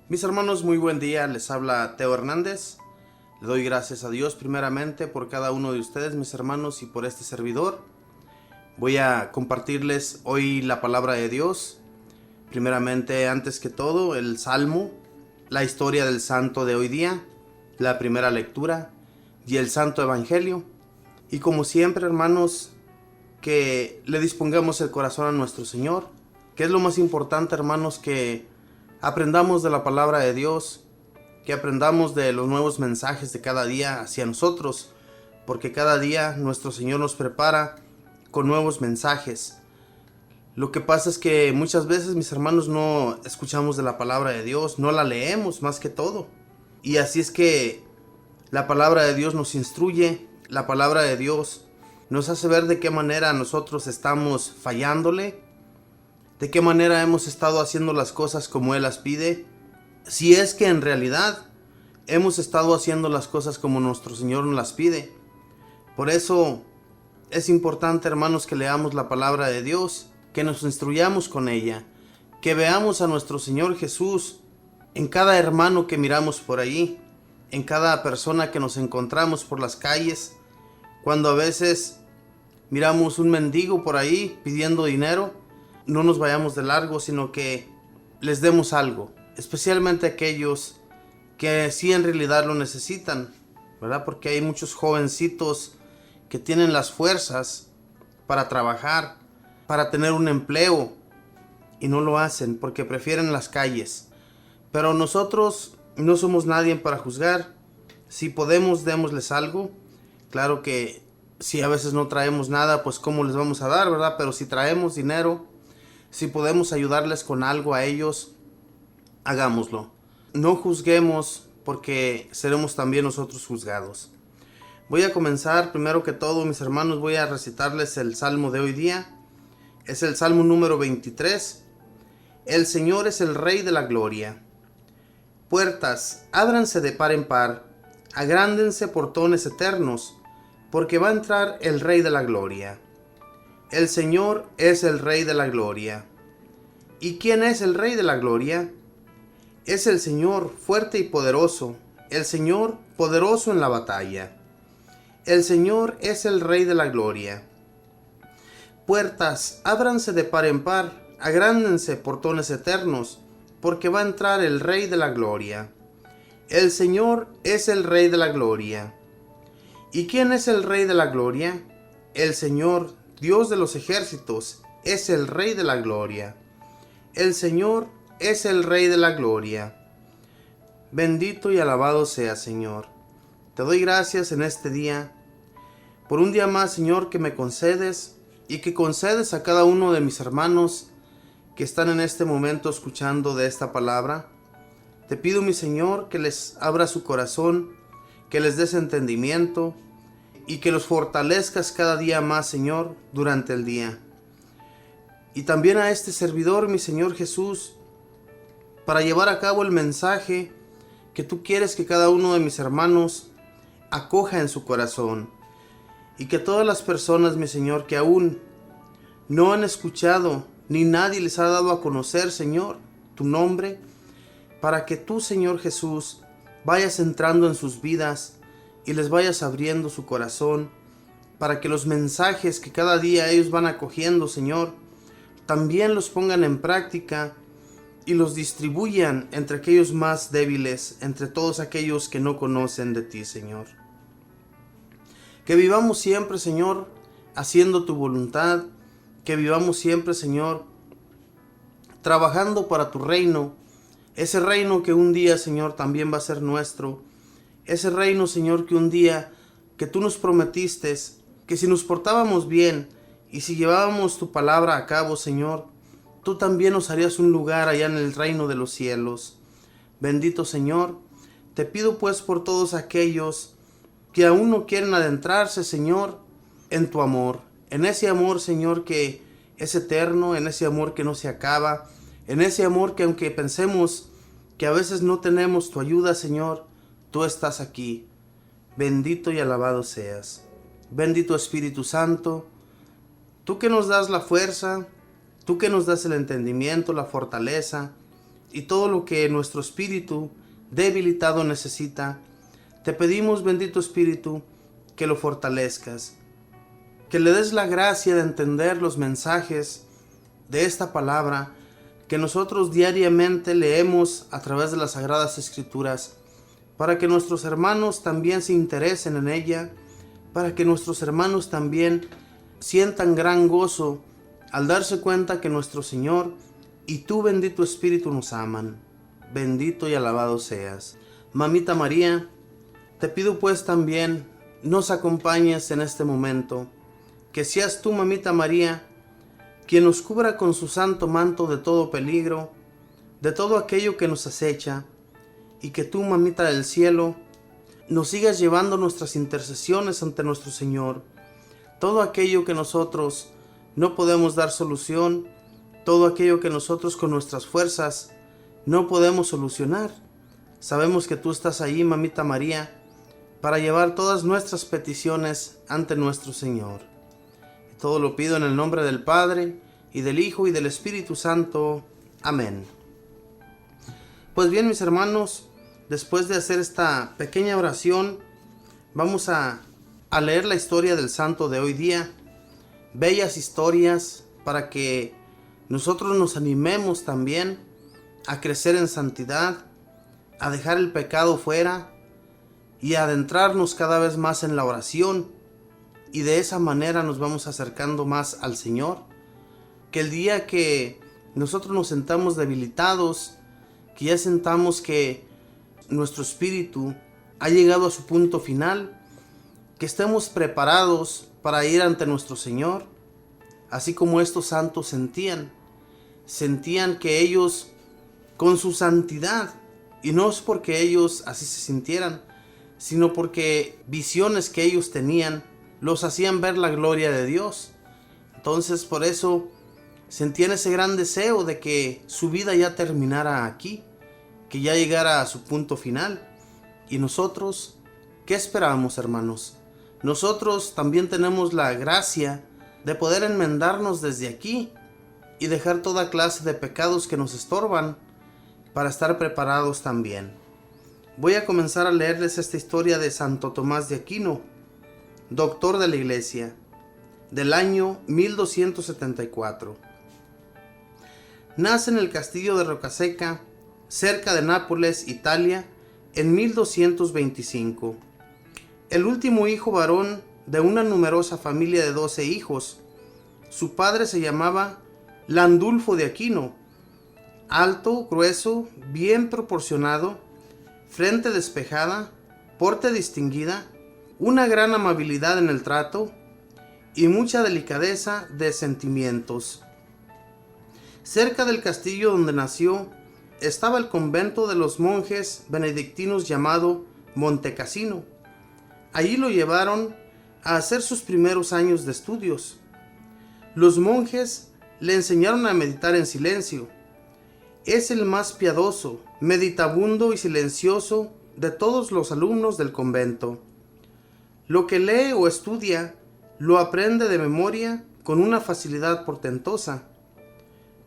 Mis hermanos, muy buen día, les habla Teo Hernández. Le doy gracias a Dios primeramente por cada uno de ustedes, mis hermanos, y por este servidor. Voy a compartirles hoy la palabra de Dios. Primeramente, antes que todo, el Salmo, la historia del santo de hoy día, la primera lectura y el santo evangelio. Y como siempre, hermanos, que le dispongamos el corazón a nuestro Señor, que es lo más importante, hermanos, que aprendamos de la palabra de Dios, que aprendamos de los nuevos mensajes de cada día hacia nosotros, porque cada día nuestro Señor nos prepara con nuevos mensajes. Lo que pasa es que muchas veces, mis hermanos, no escuchamos de la palabra de Dios, no la leemos más que todo. Y así es que la palabra de Dios nos instruye, la palabra de Dios nos hace ver de qué manera nosotros estamos fallándole, de qué manera hemos estado haciendo las cosas como Él las pide, si es que en realidad hemos estado haciendo las cosas como nuestro Señor nos las pide. Por eso es importante, hermanos, que leamos la palabra de Dios, que nos instruyamos con ella, que veamos a nuestro Señor Jesús en cada hermano que miramos por ahí, en cada persona que nos encontramos por las calles, cuando a veces miramos un mendigo por ahí pidiendo dinero. No nos vayamos de largo, sino que les demos algo, especialmente a aquellos que sí en realidad lo necesitan, ¿verdad? Porque hay muchos jovencitos que tienen las fuerzas para trabajar, para tener un empleo, y no lo hacen porque prefieren las calles. Pero nosotros no somos nadie para juzgar. Si podemos, démosles algo. Claro que si a veces no traemos nada, pues cómo les vamos a dar, ¿verdad? Pero si traemos dinero, si podemos ayudarles con algo a ellos, hagámoslo. No juzguemos, porque seremos también nosotros juzgados. Voy a comenzar, primero que todo, mis hermanos, voy a recitarles el salmo de hoy día. Es el salmo número 23. El Señor es el Rey de la gloria. Puertas, ábranse de par en par, agrándense portones eternos, porque va a entrar el Rey de la gloria. El Señor es el Rey de la gloria. ¿Y quién es el Rey de la gloria? Es el Señor fuerte y poderoso, el Señor poderoso en la batalla. El Señor es el Rey de la gloria. Puertas, ábranse de par en par, agrándense portones eternos, porque va a entrar el Rey de la gloria. El Señor es el Rey de la gloria. ¿Y quién es el Rey de la gloria? El Señor, Dios de los ejércitos, es el Rey de la gloria. El Señor es el Rey de la gloria. Bendito y alabado sea, Señor. Te doy gracias en este día, por un día más, Señor, que me concedes y que concedes a cada uno de mis hermanos que están en este momento escuchando de esta palabra. Te pido, mi Señor, que les abra su corazón, que les des entendimiento y que los fortalezcas cada día más, Señor, durante el día. Y también a este servidor, mi Señor Jesús, para llevar a cabo el mensaje que tú quieres que cada uno de mis hermanos acoja en su corazón. Y que todas las personas, mi Señor, que aún no han escuchado, ni nadie les ha dado a conocer, Señor, tu nombre, para que tú, Señor Jesús, vayas entrando en sus vidas y les vayas abriendo su corazón, para que los mensajes que cada día ellos van acogiendo, Señor, también los pongan en práctica y los distribuyan entre aquellos más débiles, entre todos aquellos que no conocen de ti, Señor. Que vivamos siempre, Señor, haciendo tu voluntad, que vivamos siempre, Señor, trabajando para tu reino, ese reino que un día, Señor, también va a ser nuestro, ese reino, Señor, que un día, que tú nos prometiste, que si nos portábamos bien y si llevábamos tu palabra a cabo, Señor, tú también nos harías un lugar allá en el reino de los cielos. Bendito Señor, te pido pues por todos aquellos que aún no quieren adentrarse, Señor, en tu amor, en ese amor, Señor, que es eterno, en ese amor que no se acaba, en ese amor que aunque pensemos que a veces no tenemos tu ayuda, Señor, tú estás aquí. Bendito y alabado seas. Bendito Espíritu Santo, tú que nos das la fuerza, tú que nos das el entendimiento, la fortaleza, y todo lo que nuestro espíritu debilitado necesita. Te pedimos, bendito Espíritu, que lo fortalezcas, que le des la gracia de entender los mensajes de esta palabra que nosotros diariamente leemos a través de las Sagradas Escrituras, para que nuestros hermanos también se interesen en ella, para que nuestros hermanos también sientan gran gozo al darse cuenta que nuestro Señor y tu bendito Espíritu nos aman. Bendito y alabado seas. Mamita María, te pido pues también nos acompañes en este momento, que seas tú, Mamita María, quien nos cubra con su santo manto de todo peligro, de todo aquello que nos acecha, y que tú, Mamita del cielo, nos sigas llevando nuestras intercesiones ante nuestro Señor. Todo aquello que nosotros no podemos dar solución, todo aquello que nosotros con nuestras fuerzas no podemos solucionar. Sabemos que tú estás ahí, Mamita María, para llevar todas nuestras peticiones ante nuestro Señor. Y todo lo pido en el nombre del Padre, y del Hijo, y del Espíritu Santo. Amén. Pues bien, mis hermanos, después de hacer esta pequeña oración, vamos a leer la historia del santo de hoy día. Bellas historias para que nosotros nos animemos también a crecer en santidad, a dejar el pecado fuera y a adentrarnos cada vez más en la oración, y de esa manera nos vamos acercando más al Señor. Que el día que nosotros nos sentamos debilitados, que ya sentamos que nuestro espíritu ha llegado a su punto final, que estemos preparados para ir ante nuestro Señor, así como estos santos sentían que ellos con su santidad, y no es porque ellos así se sintieran, sino porque visiones que ellos tenían los hacían ver la gloria de Dios. Entonces por eso sentían ese gran deseo de que su vida ya terminara aquí, que ya llegara a su punto final. Y nosotros, ¿qué esperamos, hermanos? Nosotros también tenemos la gracia de poder enmendarnos desde aquí y dejar toda clase de pecados que nos estorban para estar preparados también. Voy a comenzar a leerles esta historia de Santo Tomás de Aquino, doctor de la Iglesia, del año 1274. Nace en el castillo de Rocaseca, cerca de Nápoles, Italia, en 1225. El último hijo varón de una numerosa familia de 12 hijos. Su padre se llamaba Landulfo de Aquino, alto, grueso, bien proporcionado, frente despejada, porte distinguida, una gran amabilidad en el trato y mucha delicadeza de sentimientos. Cerca del castillo donde nació estaba el convento de los monjes benedictinos llamado Montecassino. Allí lo llevaron a hacer sus primeros años de estudios. Los monjes le enseñaron a meditar en silencio. Es el más piadoso, meditabundo y silencioso de todos los alumnos del convento. Lo que lee o estudia lo aprende de memoria con una facilidad portentosa.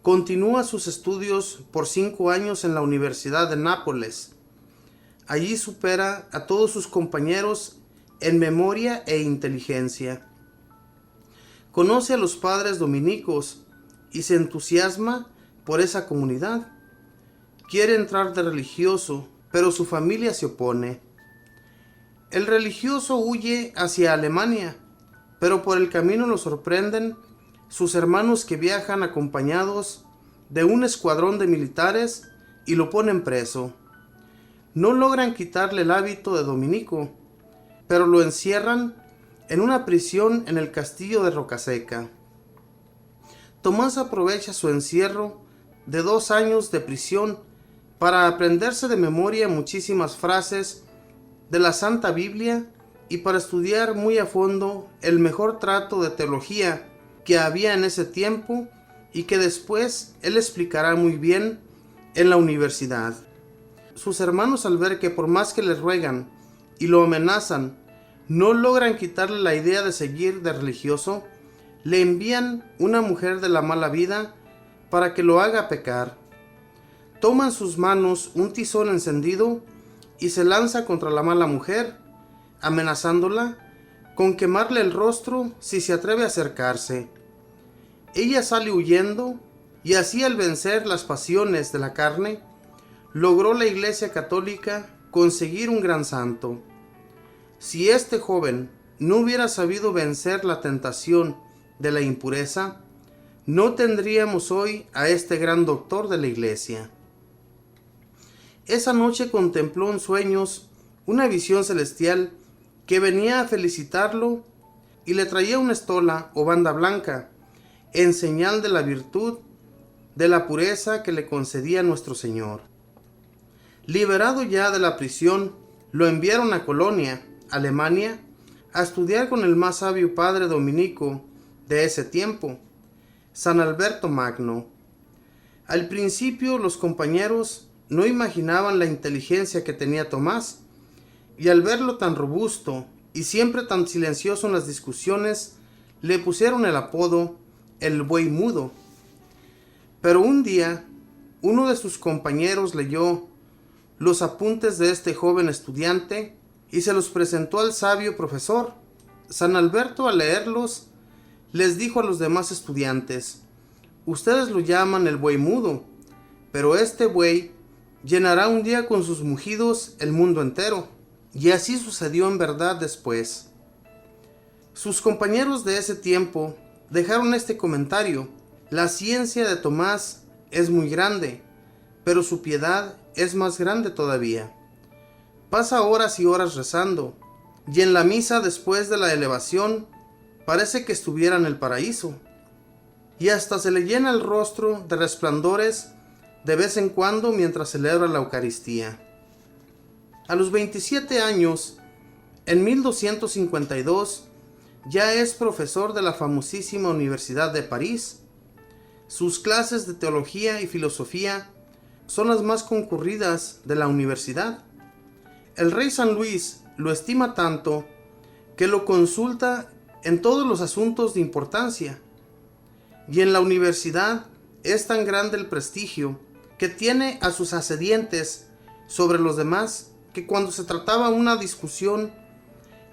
Continúa sus estudios por 5 años en la Universidad de Nápoles. Allí supera a todos sus compañeros en memoria e inteligencia. Conoce a los padres dominicos y se entusiasma por esa comunidad. Quiere entrar de religioso, pero su familia se opone. El religioso huye hacia Alemania, pero por el camino lo sorprenden sus hermanos que viajan acompañados de un escuadrón de militares y lo ponen preso. No logran quitarle el hábito de dominico, pero lo encierran en una prisión en el castillo de Rocaseca. Tomás aprovecha su encierro de 2 años de prisión para aprenderse de memoria muchísimas frases de la Santa Biblia y para estudiar muy a fondo el mejor trato de teología que había en ese tiempo y que después él explicará muy bien en la universidad. Sus hermanos, al ver que por más que le ruegan y lo amenazan, no logran quitarle la idea de seguir de religioso, le envían una mujer de la mala vida para que lo haga pecar. toma en sus manos un tizón encendido y se lanza contra la mala mujer, amenazándola con quemarle el rostro si se atreve a acercarse. Ella sale huyendo y así, al vencer las pasiones de la carne, logró la Iglesia Católica conseguir un gran santo. Si este joven no hubiera sabido vencer la tentación de la impureza, no tendríamos hoy a este gran doctor de la Iglesia. Esa noche contempló en sueños una visión celestial que venía a felicitarlo y le traía una estola o banda blanca, en señal de la virtud de la pureza que le concedía nuestro Señor. Liberado ya de la prisión, lo enviaron a Colonia, Alemania, a estudiar con el más sabio padre dominico de ese tiempo, San Alberto Magno. Al principio los compañeros no imaginaban la inteligencia que tenía Tomás, y al verlo tan robusto y siempre tan silencioso en las discusiones, le pusieron el apodo el buey mudo. Pero un día, uno de sus compañeros leyó los apuntes de este joven estudiante y se los presentó al sabio profesor. San Alberto, al leerlos, les dijo a los demás estudiantes: ustedes lo llaman el buey mudo, pero este buey llenará un día con sus mugidos el mundo entero. Y así sucedió en verdad después. Sus compañeros de ese tiempo dejaron este comentario: la ciencia de Tomás es muy grande, pero su piedad es más grande todavía. Pasa horas y horas rezando, y en la misa después de la elevación parece que estuviera en el paraíso, y hasta se le llena el rostro de resplandores de vez en cuando mientras celebra la Eucaristía. A los 27 años, en 1252, ya es profesor de la famosísima Universidad de París. Sus clases de teología y filosofía son las más concurridas de la universidad. El rey San Luis lo estima tanto que lo consulta en todos los asuntos de importancia. Y en la universidad es tan grande el prestigio que tiene a sus asedientes sobre los demás, que cuando se trataba una discusión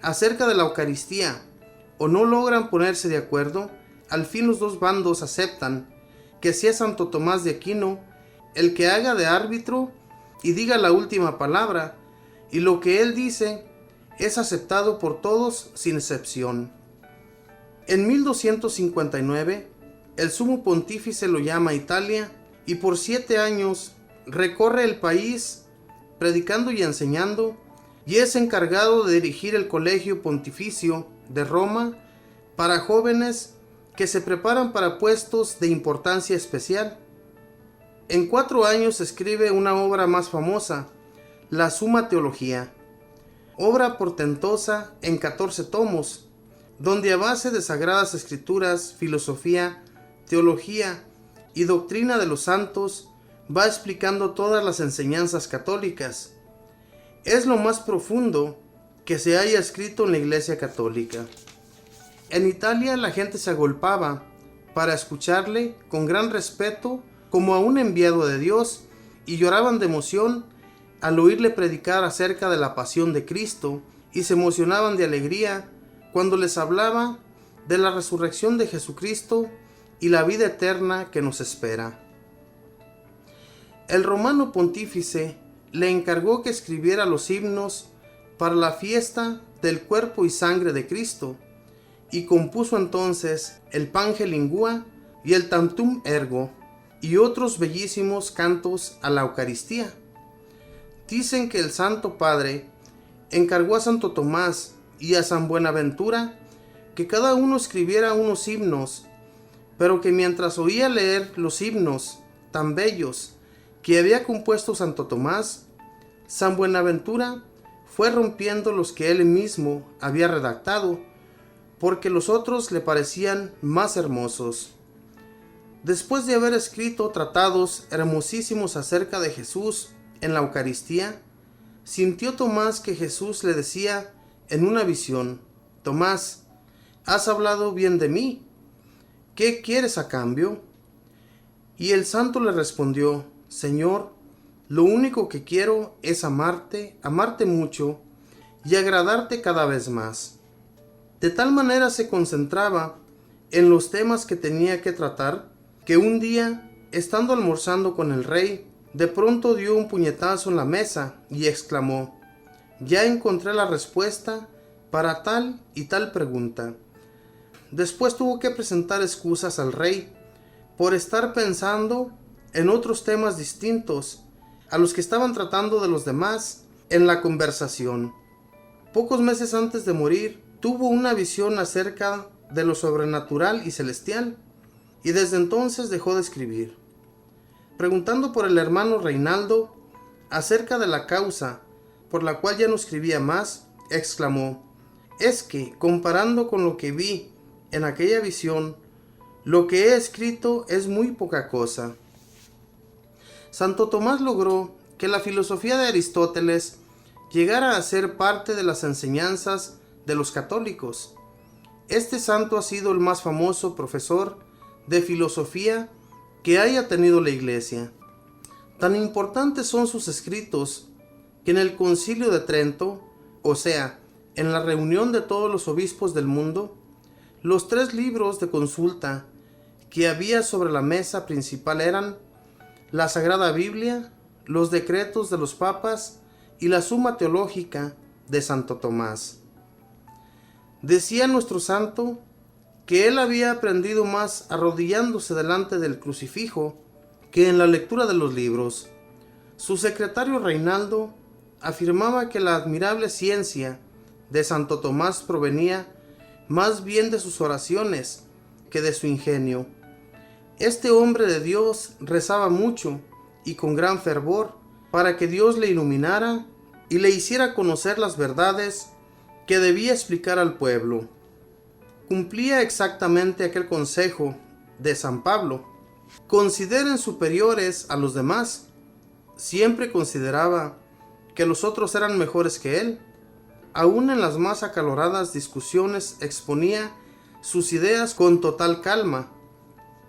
acerca de la Eucaristía o no logran ponerse de acuerdo, al fin los dos bandos aceptan que sea Santo Tomás de Aquino el que haga de árbitro y diga la última palabra, y lo que él dice es aceptado por todos sin excepción. En 1259, el sumo pontífice lo llama a Italia y por 7 años recorre el país predicando y enseñando, y es encargado de dirigir el Colegio Pontificio de Roma para jóvenes que se preparan para puestos de importancia especial. En 4 años escribe una obra más famosa, la Summa Teología, obra portentosa en 14 tomos, donde a base de sagradas escrituras, filosofía, teología y doctrina de los santos, va explicando todas las enseñanzas católicas. Es lo más profundo que se haya escrito en la Iglesia Católica. En Italia la gente se agolpaba para escucharle con gran respeto como a un enviado de Dios, y lloraban de emoción al oírle predicar acerca de la pasión de Cristo, y se emocionaban de alegría cuando les hablaba de la resurrección de Jesucristo y la vida eterna que nos espera. El romano pontífice le encargó que escribiera los himnos para la fiesta del cuerpo y sangre de Cristo, y compuso entonces el Pange Lingua y el Tantum Ergo y otros bellísimos cantos a la Eucaristía. Dicen que el Santo Padre encargó a Santo Tomás y a San Buenaventura que cada uno escribiera unos himnos, pero que mientras oía leer los himnos tan bellos que había compuesto Santo Tomás, San Buenaventura fue rompiendo los que él mismo había redactado, porque los otros le parecían más hermosos. Después de haber escrito tratados hermosísimos acerca de Jesús en la Eucaristía, sintió Tomás que Jesús le decía en una visión: Tomás, has hablado bien de mí, ¿qué quieres a cambio? Y el santo le respondió: Señor, Lo único que quiero es amarte, amarte mucho y agradarte cada vez más. De tal manera se concentraba en los temas que tenía que tratar, que un día, estando almorzando con el rey, de pronto dio un puñetazo en la mesa y exclamó: «Ya encontré la respuesta para tal y tal pregunta». Después tuvo que presentar excusas al rey por estar pensando en otros temas distintos a los que estaban tratando de los demás en la conversación. Pocos meses antes de morir, tuvo una visión acerca de lo sobrenatural y celestial, y desde entonces dejó de escribir. Preguntando por el hermano Reinaldo acerca de la causa por la cual ya no escribía más, exclamó: «Es que, comparando con lo que vi en aquella visión, lo que he escrito es muy poca cosa». Santo Tomás logró que la filosofía de Aristóteles llegara a ser parte de las enseñanzas de los católicos. Este santo ha sido el más famoso profesor de filosofía que haya tenido la Iglesia. Tan importantes son sus escritos que en el Concilio de Trento, o sea, en la reunión de todos los obispos del mundo, los 3 libros de consulta que había sobre la mesa principal eran la Sagrada Biblia, los decretos de los papas y la Suma Teológica de Santo Tomás. Decía nuestro santo que él había aprendido más arrodillándose delante del crucifijo que en la lectura de los libros. Su secretario Reinaldo afirmaba que la admirable ciencia de Santo Tomás provenía más bien de sus oraciones que de su ingenio. Este hombre de Dios rezaba mucho y con gran fervor para que Dios le iluminara y le hiciera conocer las verdades que debía explicar al pueblo. Cumplía exactamente aquel consejo de San Pablo: consideren superiores a los demás. Siempre consideraba que los otros eran mejores que él. Aún en las más acaloradas discusiones exponía sus ideas con total calma.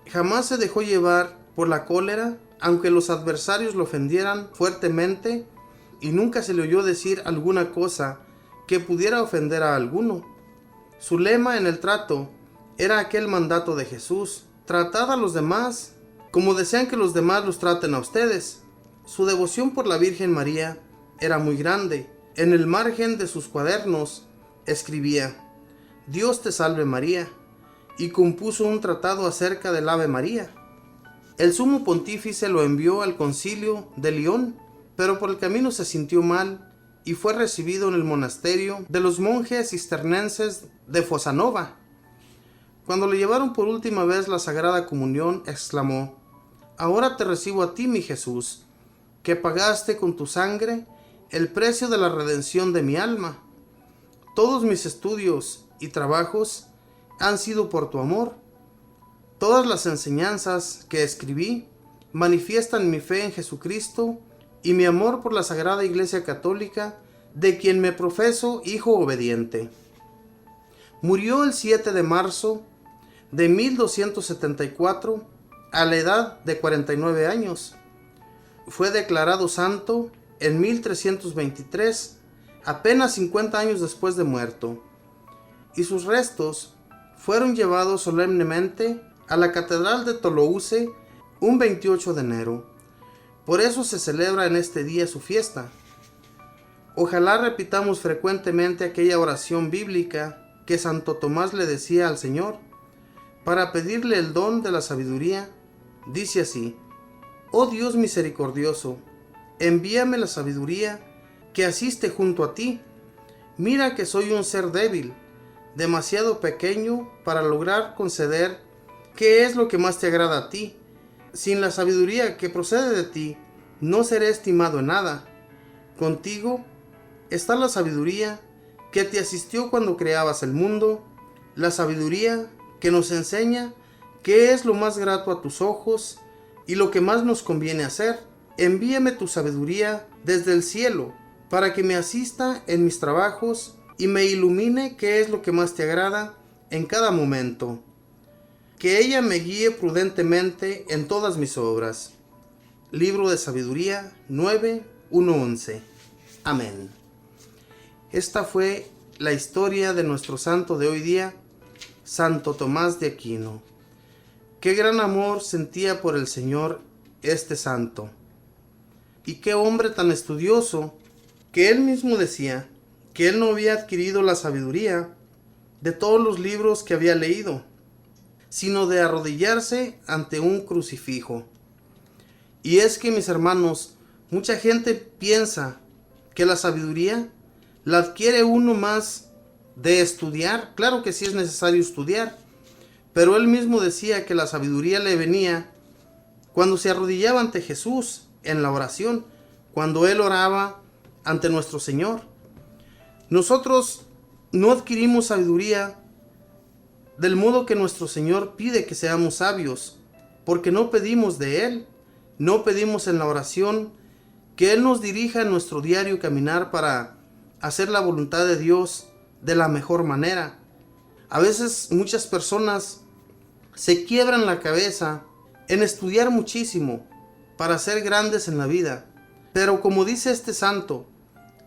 Jamás se dejó llevar por la cólera, aunque los adversarios lo ofendieran fuertemente, y nunca se le oyó decir alguna cosa que pudiera ofender a alguno. Su lema en el trato era aquel mandato de Jesús: tratad a los demás como desean que los demás los traten a ustedes. Su devoción por la Virgen María era muy grande. En el margen de sus cuadernos escribía: «Dios te salve María», y compuso un tratado acerca del Ave María. El sumo pontífice lo envió al concilio de León, pero por el camino se sintió mal y fue recibido en el monasterio de los monjes cisternenses de Fosanova. Cuando le llevaron por última vez la Sagrada Comunión, exclamó: «Ahora te recibo a ti, mi Jesús, que pagaste con tu sangre el precio de la redención de mi alma. Todos mis estudios y trabajos han sido por tu amor. Todas las enseñanzas que escribí manifiestan mi fe en Jesucristo y mi amor por la Sagrada Iglesia Católica, de quien me profeso hijo obediente». Murió el 7 de marzo de 1274 a la edad de 49 años. Fue declarado santo en 1323, apenas 50 años después de muerto, y sus restos fueron llevados solemnemente a la Catedral de Toulouse un 28 de enero. Por eso se celebra en este día su fiesta. Ojalá repitamos frecuentemente aquella oración bíblica que Santo Tomás le decía al Señor para pedirle el don de la sabiduría. Dice así: «Oh Dios misericordioso, envíame la sabiduría que asiste junto a ti. Mira que soy un ser débil, demasiado pequeño para lograr conceder qué es lo que más te agrada a ti. Sin la sabiduría que procede de ti, no seré estimado en nada. Contigo está la sabiduría que te asistió cuando creabas el mundo, la sabiduría que nos enseña qué es lo más grato a tus ojos y lo que más nos conviene hacer. Envíame tu sabiduría desde el cielo para que me asista en mis trabajos y me ilumine qué es lo que más te agrada en cada momento. Que ella me guíe prudentemente en todas mis obras. Libro de Sabiduría 9:1-11. Amén. Esta fue la historia de nuestro santo de hoy día, Santo Tomás de Aquino. Qué gran amor sentía por el Señor este santo. Y qué hombre tan estudioso, que él mismo decía que él no había adquirido la sabiduría de todos los libros que había leído, sino de arrodillarse ante un crucifijo. Y es que, mis hermanos, mucha gente piensa que la sabiduría la adquiere uno más de estudiar. Claro que sí es necesario estudiar, pero él mismo decía que la sabiduría le venía cuando se arrodillaba ante Jesús en la oración, cuando él oraba ante nuestro Señor. Nosotros no adquirimos sabiduría del modo que nuestro Señor pide que seamos sabios, porque no pedimos de Él, no pedimos en la oración que Él nos dirija en nuestro diario caminar para hacer la voluntad de Dios de la mejor manera. A veces muchas personas se quiebran la cabeza en estudiar muchísimo para ser grandes en la vida, pero como dice este santo,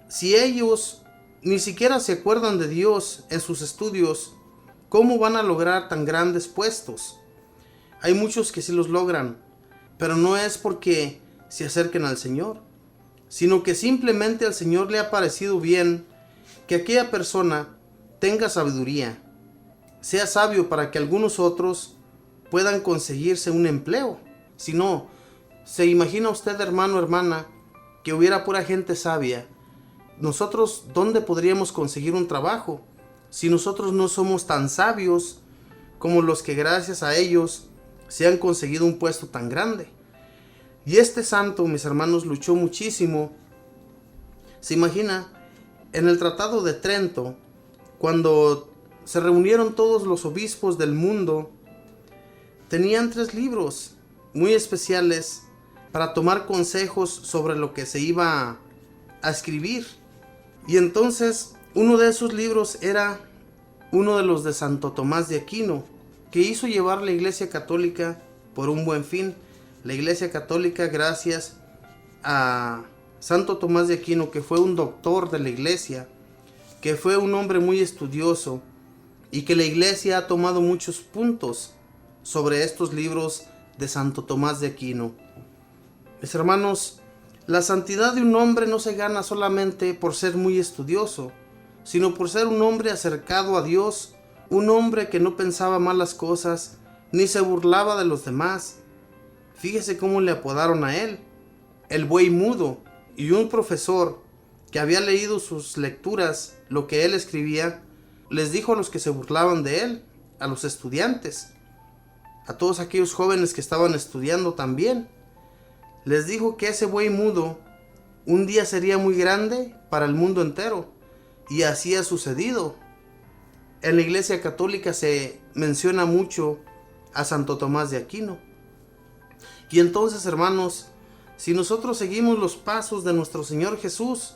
si ellos ni siquiera se acuerdan de Dios en sus estudios, ¿cómo van a lograr tan grandes puestos? Hay muchos que sí los logran, pero no es porque se acerquen al Señor, sino que simplemente al Señor le ha parecido bien que aquella persona tenga sabiduría, sea sabio para que algunos otros puedan conseguirse un empleo. Si no, ¿se imagina usted, hermano, hermana, que hubiera pura gente sabia? Nosotros, ¿dónde podríamos conseguir un trabajo si nosotros no somos tan sabios como los que gracias a ellos se han conseguido un puesto tan grande? Y este santo, mis hermanos, luchó muchísimo. Se imagina, en el Tratado de Trento, cuando se reunieron todos los obispos del mundo, tenían 3 libros muy especiales para tomar consejos sobre lo que se iba a escribir. Y entonces uno de esos libros era uno de los de Santo Tomás de Aquino, que hizo llevar la Iglesia Católica por un buen fin. La Iglesia Católica, gracias a Santo Tomás de Aquino, que fue un doctor de la Iglesia, que fue un hombre muy estudioso, y que la Iglesia ha tomado muchos puntos sobre estos libros de Santo Tomás de Aquino. Mis hermanos, la santidad de un hombre no se gana solamente por ser muy estudioso, sino por ser un hombre acercado a Dios, un hombre que no pensaba malas cosas, ni se burlaba de los demás. Fíjese cómo le apodaron a él, el buey mudo, y un profesor que había leído sus lecturas, lo que él escribía, les dijo a los que se burlaban de él, a los estudiantes, a todos aquellos jóvenes que estaban estudiando también, les dijo que ese buey mudo un día sería muy grande para el mundo entero, y así ha sucedido. En la Iglesia Católica se menciona mucho a Santo Tomás de Aquino. Y entonces, hermanos, si nosotros seguimos los pasos de nuestro Señor Jesús,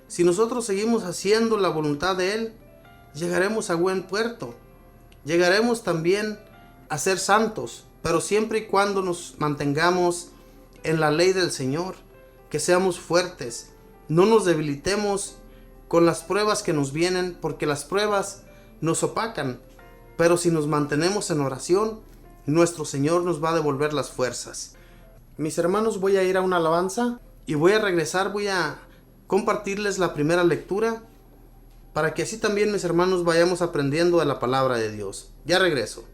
si nosotros seguimos haciendo la voluntad de Él, llegaremos a buen puerto. Llegaremos también a ser santos, pero siempre y cuando nos mantengamos en la ley del Señor, que seamos fuertes, no nos debilitemos con las pruebas que nos vienen, porque las pruebas nos opacan, pero si nos mantenemos en oración, nuestro Señor nos va a devolver las fuerzas. Mis hermanos, voy a ir a una alabanza y voy a regresar, voy a compartirles la primera lectura, para que así también, mis hermanos, vayamos aprendiendo de la palabra de Dios. Ya regreso.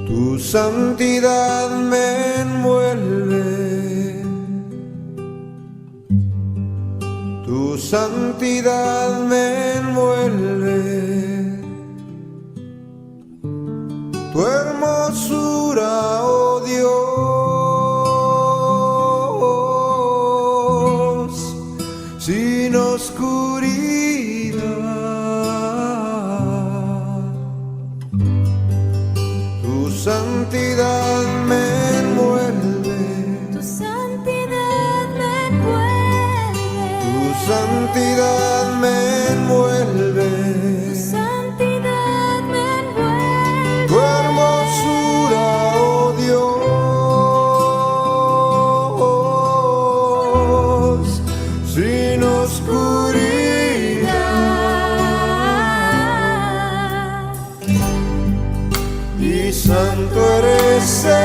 Tu santidad me envuelve, tu santidad me envuelve, tu hermosura, oh Dios, sin oscuridad. Tu santidad me envuelve, tu santidad me envuelve, santidad me envuelve, Tu santidad me envuelve. tu hermosura, oh Dios, sin oscuridad. Y santo eres, Señor,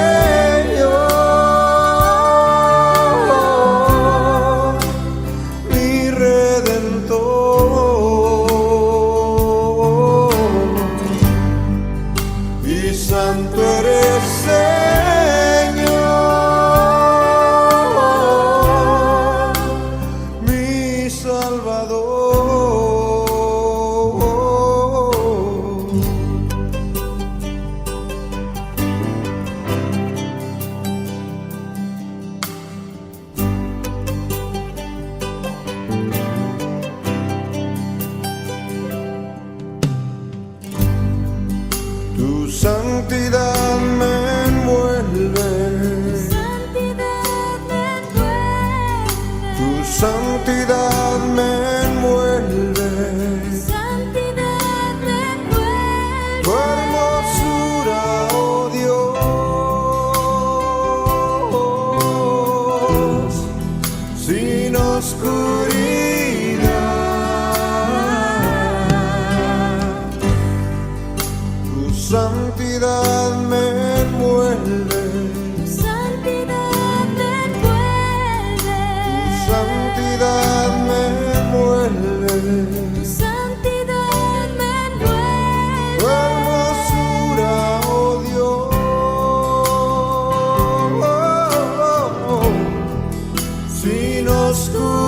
mi Redentor. Y santo eres, Señor, mi Salvador. Tu santidad me envuelve, Santidad me envuelve. tu santidad me envuelve, Santidad me envuelve. tu hermosura, oh Dios, sin oscuridad. Tu santidad me envuelve, Santidad me envuelve. tu santidad me envuelve, Santidad me envuelve. tu hermosura, oh Dios, sin oscuridad.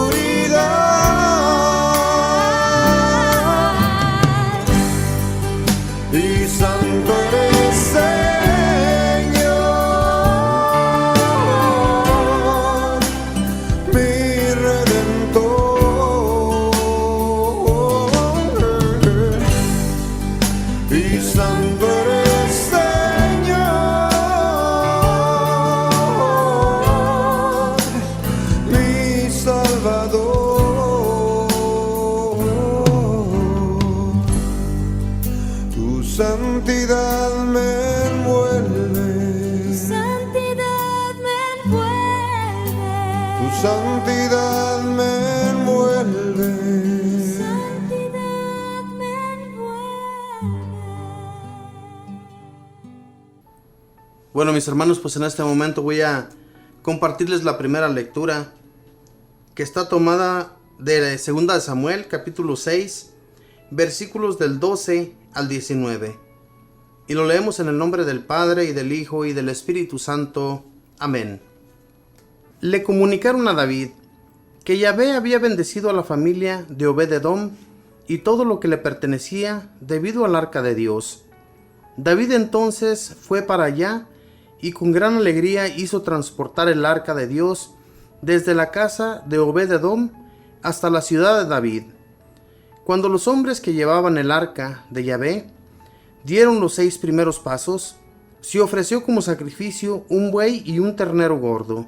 Y santo eres, Señor, mi Redentor. Y santo eres, Señor, mi Salvador. Tu santidad me envuelve, Santidad me envuelve. tu santidad me envuelve, Santidad me envuelve. Bueno, mis hermanos, pues en este momento voy a compartirles la primera lectura, que está tomada de 2 de Samuel, capítulo 6, versículos del 12 al 19. Y lo leemos en el nombre del Padre, y del Hijo, y del Espíritu Santo. Amén. Le comunicaron a David que Yahvé había bendecido a la familia de Obed-edom y todo lo que le pertenecía debido al arca de Dios. David entonces fue para allá y con gran alegría hizo transportar el arca de Dios desde la casa de Obed-edom hasta la ciudad de David. Cuando los hombres que llevaban el arca de Yahvé dieron los 6 primeros pasos, se ofreció como sacrificio un buey y un ternero gordo.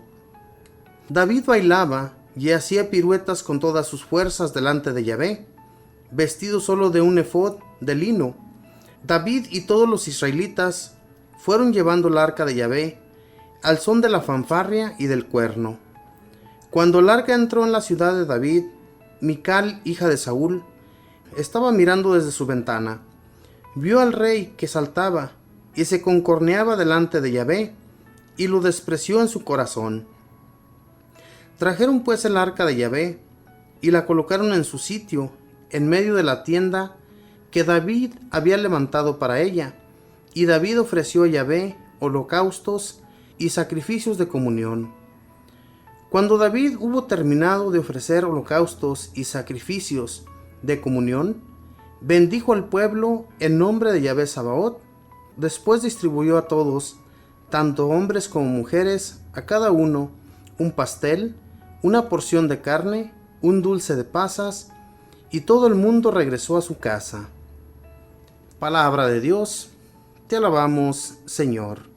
David bailaba y hacía piruetas con todas sus fuerzas delante de Yahvé, vestido solo de un efod de lino. David y todos los israelitas fueron llevando el arca de Yahvé al son de la fanfarria y del cuerno. Cuando el arca entró en la ciudad de David, Mical, hija de Saúl, estaba mirando desde su ventana. Vio al rey que saltaba y se concorneaba delante de Yahvé, y lo despreció en su corazón. Trajeron pues el arca de Yahvé y la colocaron en su sitio, en medio de la tienda que David había levantado para ella, y David ofreció a Yahvé holocaustos y sacrificios de comunión. Cuando David hubo terminado de ofrecer holocaustos y sacrificios de comunión, bendijo al pueblo en nombre de Yahvé Sabaoth. Después distribuyó a todos, tanto hombres como mujeres, a cada uno un pastel, una porción de carne, un dulce de pasas, y todo el mundo regresó a su casa. Palabra de Dios, te alabamos, Señor.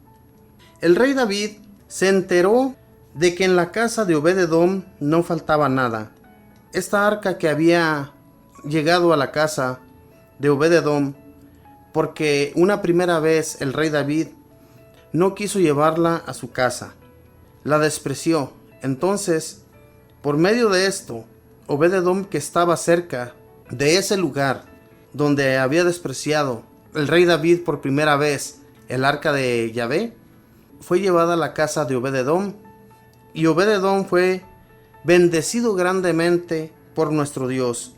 El rey David se enteró de que en la casa de Obed-edom no faltaba nada. esta arca que había llegado a la casa de Obed-edom, porque una primera vez el rey David no quiso llevarla a su casa, la despreció. Entonces, por medio de esto, Obed-edom, que estaba cerca de ese lugar donde había despreciado el rey David por primera vez el arca de Yahvé, fue llevada a la casa de Obed-edom, y Obed-edom fue bendecido grandemente por nuestro Dios,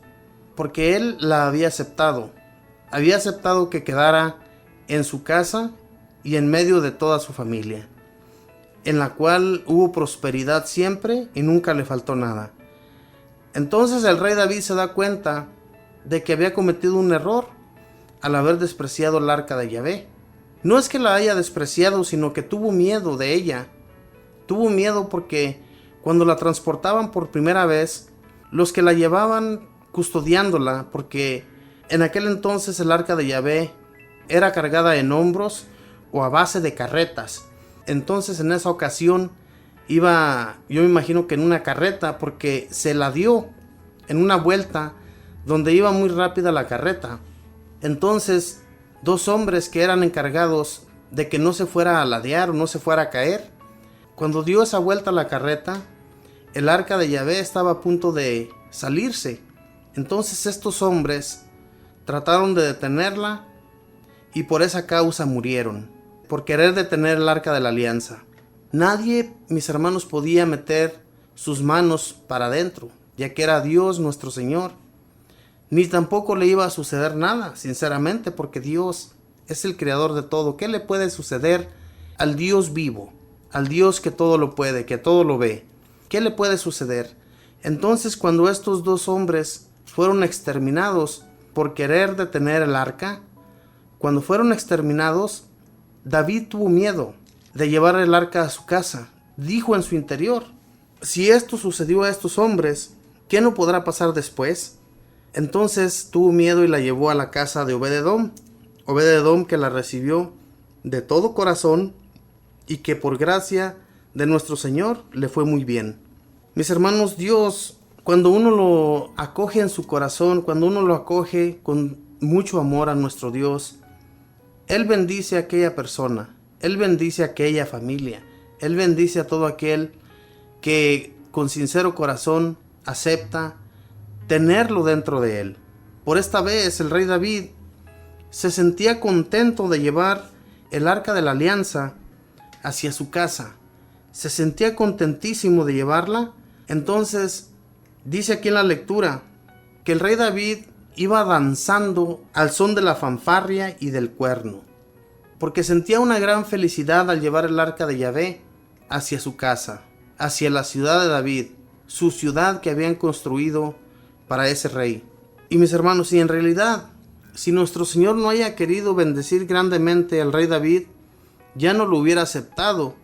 porque él la había aceptado que quedara en su casa y en medio de toda su familia, en la cual hubo prosperidad siempre y nunca le faltó nada. Entonces el rey David se da cuenta de que había cometido un error al haber despreciado el arca de Yahvé. No es que la haya despreciado, sino que tuvo miedo de ella. Tuvo miedo porque cuando la transportaban por primera vez, los que la llevaban custodiándola, porque en aquel entonces el arca de Yahvé era cargada en hombros o a base de carretas. Entonces en esa ocasión iba, yo me imagino que en una carreta, porque se la dio en una vuelta donde iba muy rápida la carreta. Entonces, dos hombres que eran encargados de que no se fuera a ladear o no se fuera a caer, cuando dio esa vuelta a la carreta, el arca de Yahvé estaba a punto de salirse. Entonces estos hombres trataron de detenerla y por esa causa murieron, por querer detener el arca de la alianza. Nadie, mis hermanos, podía meter sus manos para adentro, ya que era Dios nuestro Señor. Ni tampoco le iba a suceder nada, sinceramente, porque Dios es el creador de todo. ¿Qué le puede suceder al Dios vivo? Al Dios que todo lo puede, que todo lo ve. ¿Qué le puede suceder? Entonces, cuando estos dos hombres fueron exterminados por querer detener el arca, cuando fueron exterminados, David tuvo miedo de llevar el arca a su casa. Dijo en su interior: si esto sucedió a estos hombres, ¿qué no podrá pasar después? Entonces tuvo miedo y la llevó a la casa de Obed-edom. Obed-edom, que la recibió de todo corazón y que por gracia de nuestro Señor le fue muy bien. Mis hermanos, Dios, cuando uno lo acoge en su corazón, cuando uno lo acoge con mucho amor a nuestro Dios, Él bendice a aquella persona, Él bendice a aquella familia, Él bendice a todo aquel que con sincero corazón acepta tenerlo dentro de él. Por esta vez el rey David se sentía contento de llevar el arca de la alianza hacia su casa. Se sentía contentísimo de llevarla. Entonces dice aquí en la lectura que el rey David iba danzando al son de la fanfarria y del cuerno, porque sentía una gran felicidad al llevar el arca de Yahvé hacia su casa, hacia la ciudad de David, su ciudad que habían construido para ese rey. Y mis hermanos, si en realidad, si nuestro Señor no haya querido bendecir grandemente al rey David, ya no lo hubiera aceptado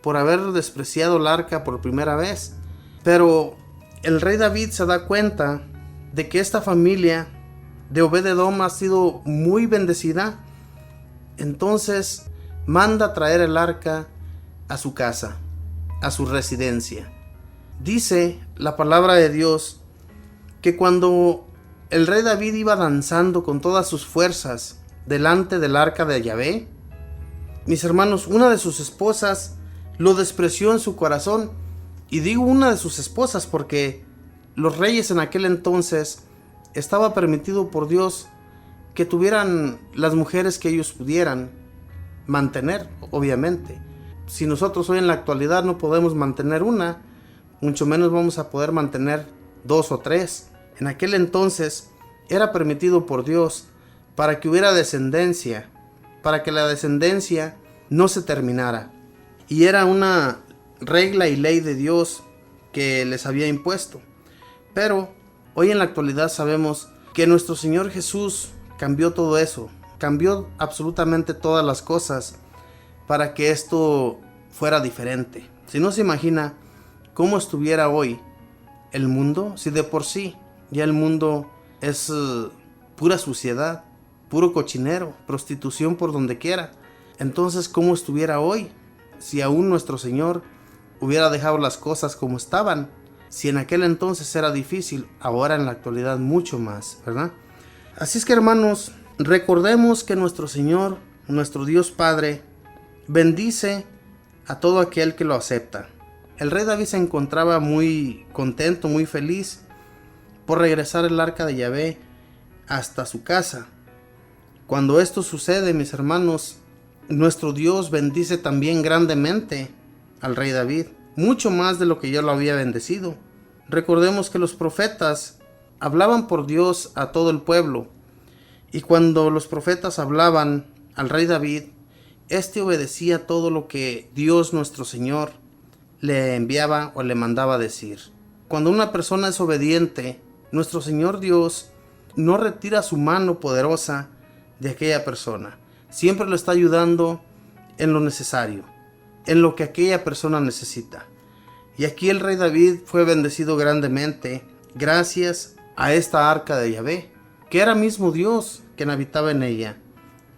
por haber despreciado el arca por primera vez. Pero el rey David se da cuenta de que esta familia de Obed-edom ha sido muy bendecida. Entonces manda traer el arca a su casa, a su residencia. Dice la palabra de Dios que cuando el rey David iba danzando con todas sus fuerzas delante del arca de Yahvé, mis hermanos, una de sus esposas lo despreció en su corazón. Y digo una de sus esposas porque los reyes en aquel entonces estaba permitido por Dios que tuvieran las mujeres que ellos pudieran mantener, obviamente. Si nosotros hoy en la actualidad no podemos mantener una, mucho menos vamos a poder mantener 2 o 3. En aquel entonces era permitido por Dios para que hubiera descendencia, para que la descendencia no se terminara. Y era una regla y ley de Dios que les había impuesto. Pero hoy en la actualidad sabemos que nuestro Señor Jesús cambió todo eso, cambió absolutamente todas las cosas para que esto fuera diferente. Si no se imagina cómo estuviera hoy el mundo, si de por sí ya el mundo es pura suciedad, puro cochinero, prostitución por donde quiera. Entonces, ¿cómo estuviera hoy si aún nuestro Señor hubiera dejado las cosas como estaban? Si en aquel entonces era difícil, ahora en la actualidad mucho más, ¿verdad? Así es que, hermanos, recordemos que nuestro Señor, nuestro Dios Padre, bendice a todo aquel que lo acepta. El rey David se encontraba muy contento, muy feliz por regresar el arca de Yahvé hasta su casa. Cuando esto sucede, mis hermanos, nuestro Dios bendice también grandemente al rey David, mucho más de lo que ya lo había bendecido. Recordemos que los profetas hablaban por Dios a todo el pueblo, y cuando los profetas hablaban al rey David, éste obedecía todo lo que Dios nuestro Señor le enviaba o le mandaba decir. Cuando una persona es obediente, nuestro Señor Dios no retira su mano poderosa de aquella persona. Siempre lo está ayudando en lo necesario, en lo que aquella persona necesita. Y aquí el rey David fue bendecido grandemente gracias a esta arca de Yahvé, que era mismo Dios quien habitaba en ella.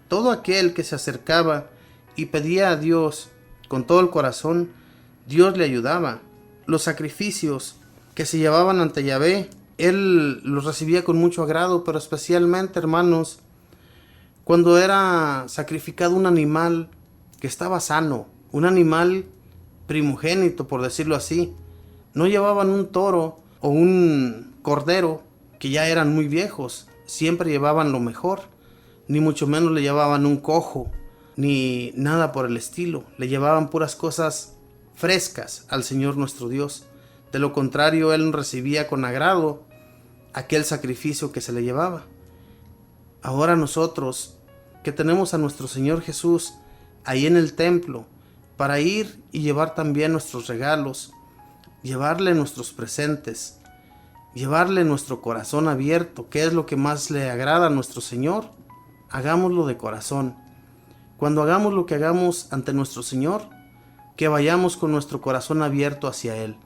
Todo aquel que se acercaba y pedía a Dios con todo el corazón, Dios le ayudaba. Los sacrificios que se llevaban ante Yahvé, Él los recibía con mucho agrado, pero especialmente, hermanos, cuando era sacrificado un animal que estaba sano, un animal primogénito, por decirlo así. No llevaban un toro o un cordero que ya eran muy viejos, siempre llevaban lo mejor, ni mucho menos le llevaban un cojo, ni nada por el estilo, le llevaban puras cosas frescas al Señor nuestro Dios. De lo contrario, Él recibía con agrado aquel sacrificio que se le llevaba. Ahora nosotros, que tenemos a nuestro Señor Jesús ahí en el templo, para ir y llevar también nuestros regalos, llevarle nuestros presentes, llevarle nuestro corazón abierto, que es lo que más le agrada a nuestro Señor, hagámoslo de corazón. Cuando hagamos lo que hagamos ante nuestro Señor, que vayamos con nuestro corazón abierto hacia Él.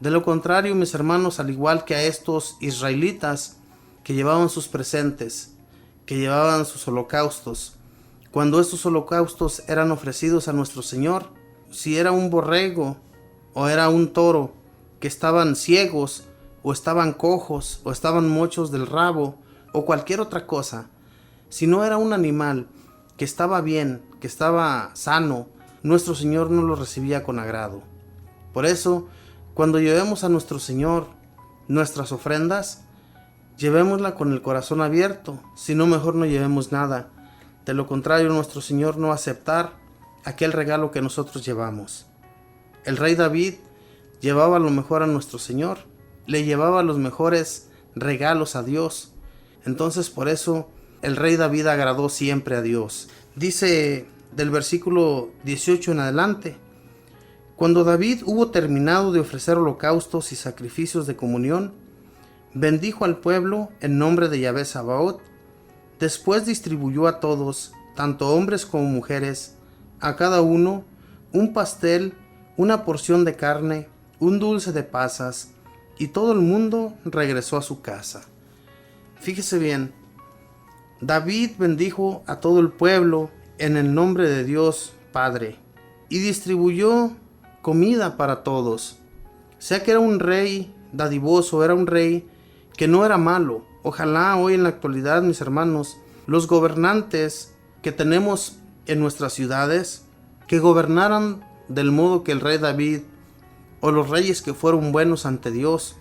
De lo contrario, mis hermanos, al igual que a estos israelitas que llevaban sus presentes, que llevaban sus holocaustos, cuando estos holocaustos eran ofrecidos a nuestro Señor, si era un borrego o era un toro que estaban ciegos o estaban cojos o estaban mochos del rabo o cualquier otra cosa, si no era un animal que estaba bien, que estaba sano, nuestro Señor no lo recibía con agrado. Por eso, cuando llevemos a nuestro Señor nuestras ofrendas, llevémosla con el corazón abierto, si no, mejor no llevemos nada. De lo contrario, nuestro Señor no va a aceptar aquel regalo que nosotros llevamos. El rey David llevaba lo mejor a nuestro Señor, le llevaba los mejores regalos a Dios. Entonces, por eso, el rey David agradó siempre a Dios. Dice del versículo 18 en adelante: cuando David hubo terminado de ofrecer holocaustos y sacrificios de comunión, bendijo al pueblo en nombre de Yahvé Sabaoth. Después distribuyó a todos, tanto hombres como mujeres, a cada uno un pastel, una porción de carne, un dulce de pasas, y todo el mundo regresó a su casa. Fíjese bien, David bendijo a todo el pueblo en el nombre de Dios Padre y distribuyó comida para todos. Sea que era un rey dadivoso, era un rey que no era malo. Ojalá hoy en la actualidad, mis hermanos, los gobernantes que tenemos en nuestras ciudades, que gobernaran del modo que el rey David o los reyes que fueron buenos ante Dios,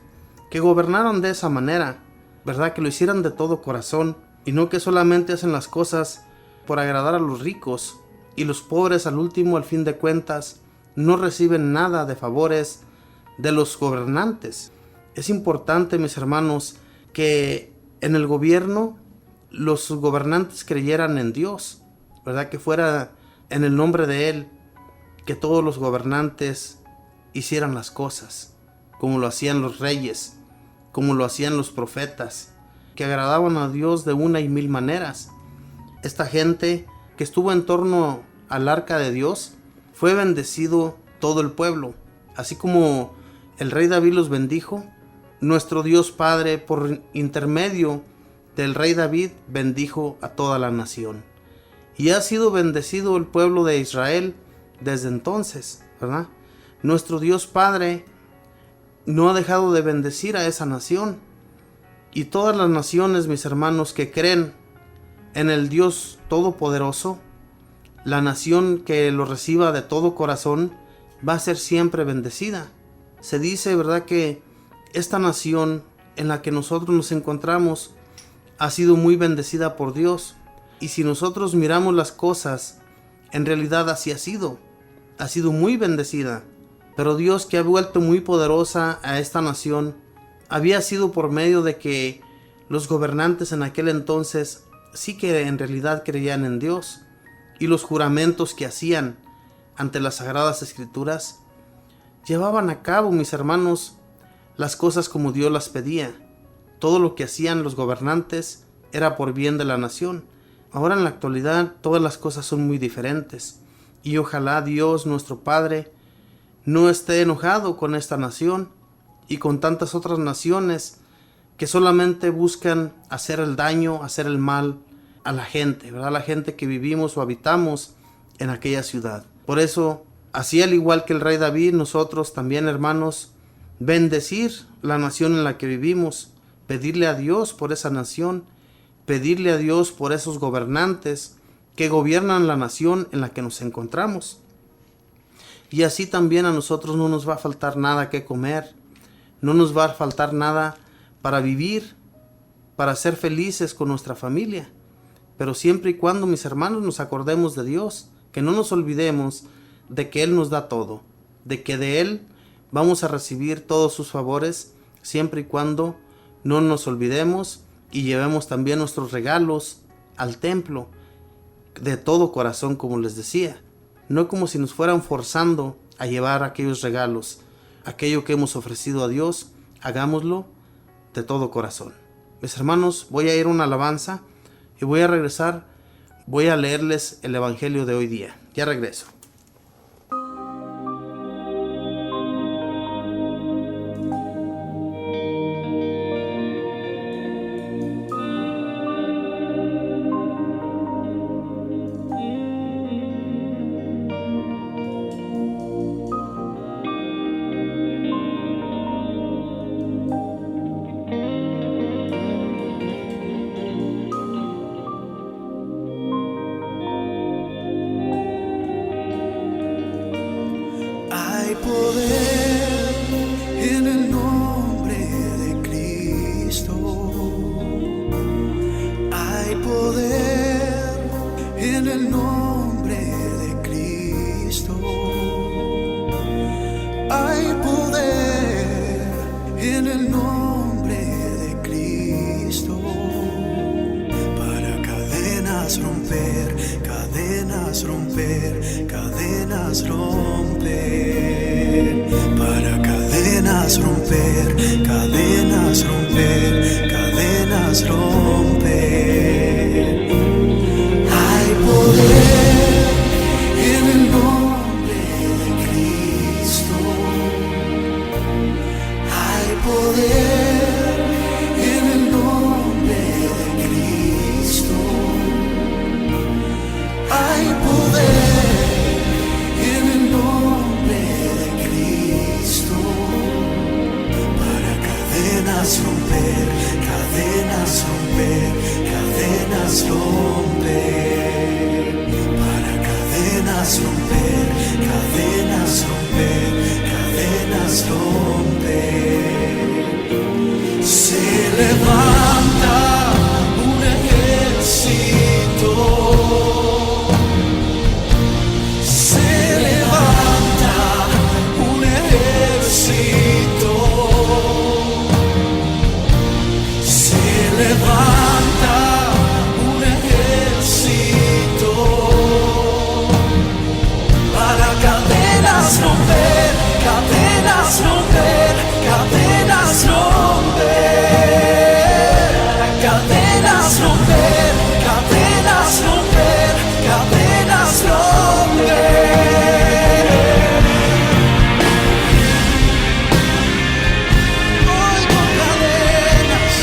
que gobernaran de esa manera, ¿verdad? Que lo hicieran de todo corazón y no que solamente hacen las cosas por agradar a los ricos y los pobres al último, al fin de cuentas, no reciben nada de favores de los gobernantes. Es importante, mis hermanos, que en el gobierno los gobernantes creyeran en Dios, ¿verdad? Que fuera en el nombre de Él, que todos los gobernantes hicieran las cosas como lo hacían los reyes, como lo hacían los profetas, que agradaban a Dios de una y mil maneras. Esta gente que estuvo en torno al arca de Dios, fue bendecido todo el pueblo, así como el rey David los bendijo. Nuestro Dios Padre, por intermedio del rey David, bendijo a toda la nación. Y ha sido bendecido el pueblo de Israel desde entonces, ¿verdad? Nuestro Dios Padre no ha dejado de bendecir a esa nación. Y todas las naciones, mis hermanos, que creen en el Dios Todopoderoso, la nación que lo reciba de todo corazón, va a ser siempre bendecida. Se dice, ¿verdad?, que esta nación en la que nosotros nos encontramos ha sido muy bendecida por Dios. Y si nosotros miramos las cosas, en realidad así ha sido muy bendecida. Pero Dios, que ha vuelto muy poderosa a esta nación, había sido por medio de que los gobernantes en aquel entonces sí que en realidad creían en Dios, y los juramentos que hacían ante las Sagradas Escrituras llevaban a cabo, mis hermanos, las cosas como Dios las pedía. Todo lo que hacían los gobernantes era por bien de la nación. Ahora en la actualidad todas las cosas son muy diferentes, y ojalá Dios nuestro Padre no esté enojado con esta nación y con tantas otras naciones que solamente buscan hacer el daño, hacer el mal a la gente, ¿verdad? La gente que vivimos o habitamos en aquella ciudad. Por eso, así al igual que el rey David, nosotros también, hermanos, bendecir la nación en la que vivimos, pedirle a Dios por esa nación, pedirle a Dios por esos gobernantes que gobiernan la nación en la que nos encontramos. Y así también a nosotros no nos va a faltar nada que comer, no nos va a faltar nada para vivir, para ser felices con nuestra familia. Pero siempre y cuando, mis hermanos, nos acordemos de Dios, que no nos olvidemos de que Él nos da todo, de que de Él vamos a recibir todos sus favores, siempre y cuando no nos olvidemos y llevemos también nuestros regalos al templo de todo corazón, como les decía. No como si nos fueran forzando a llevar aquellos regalos. Aquello que hemos ofrecido a Dios, hagámoslo de todo corazón. Mis hermanos, voy a ir a una alabanza y voy a regresar. Voy a leerles el Evangelio de hoy día. Ya regreso. Hay poder en el nombre de Cristo. Hay poder en el nombre de Cristo. Hay poder en el nombre de Cristo. Para cadenas romper, cadenas romper, cadenas romper. Para cadenas romper, cadenas romper, cadenas romper. Hay poder en el nombre de Cristo. Hay poder en el nombre de Cristo. Hay poder en el nombre de Cristo. Para cadenas romper, cadenas romper, cadenas romper. Para cadenas romper, cadenas romper, cadenas romper. Se levanta un ejército. Se levanta un ejército. Se levanta un ejército. Para cadenas romper, cadenas romper, cadenas romper. Cadenas romper, cadenas romper, cadenas romper. Hoy con cadenas.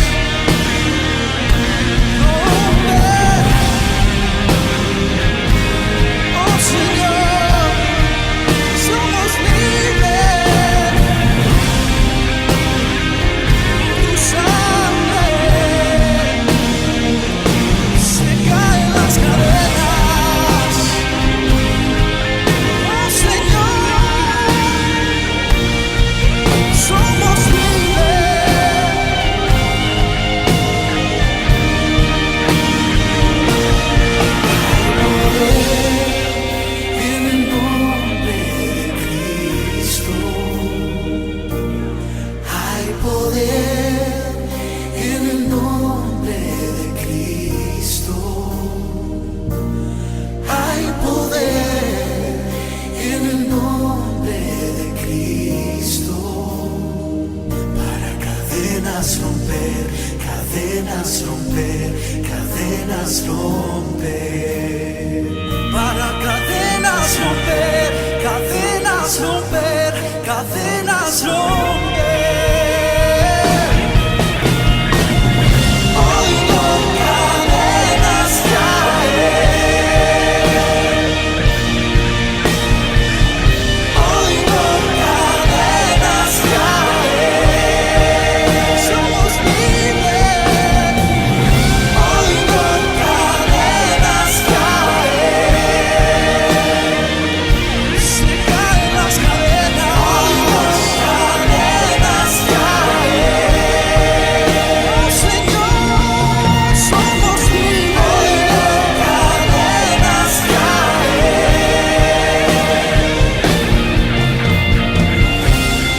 cadenas romper, cadenas romper. Para cadenas romper, cadenas romper, cadenas romper. Oigo cadenas caer. Oigo cadenas caer. Somos libres. Oigo cadenas caer. Se caen las cadenas. Oigo cadenas caer. Oh Señor, somos libres. Oigo cadenas caer.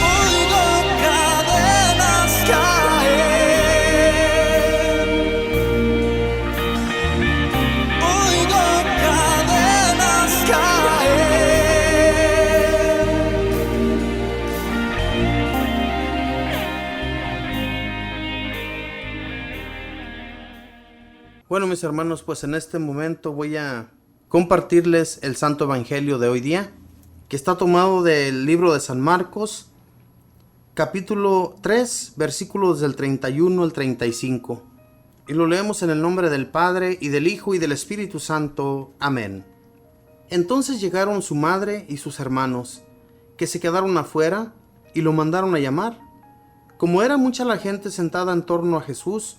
Oigo cadenas caer. Bueno, mis hermanos, pues en este momento voy a compartirles el Santo Evangelio de hoy día, que está tomado del libro de San Marcos, capítulo 3, versículos del 31 al 35. Y lo leemos en el nombre del Padre, y del Hijo, y del Espíritu Santo. Amén. Entonces llegaron su madre y sus hermanos, que se quedaron afuera, y lo mandaron a llamar. Como era mucha la gente sentada en torno a Jesús,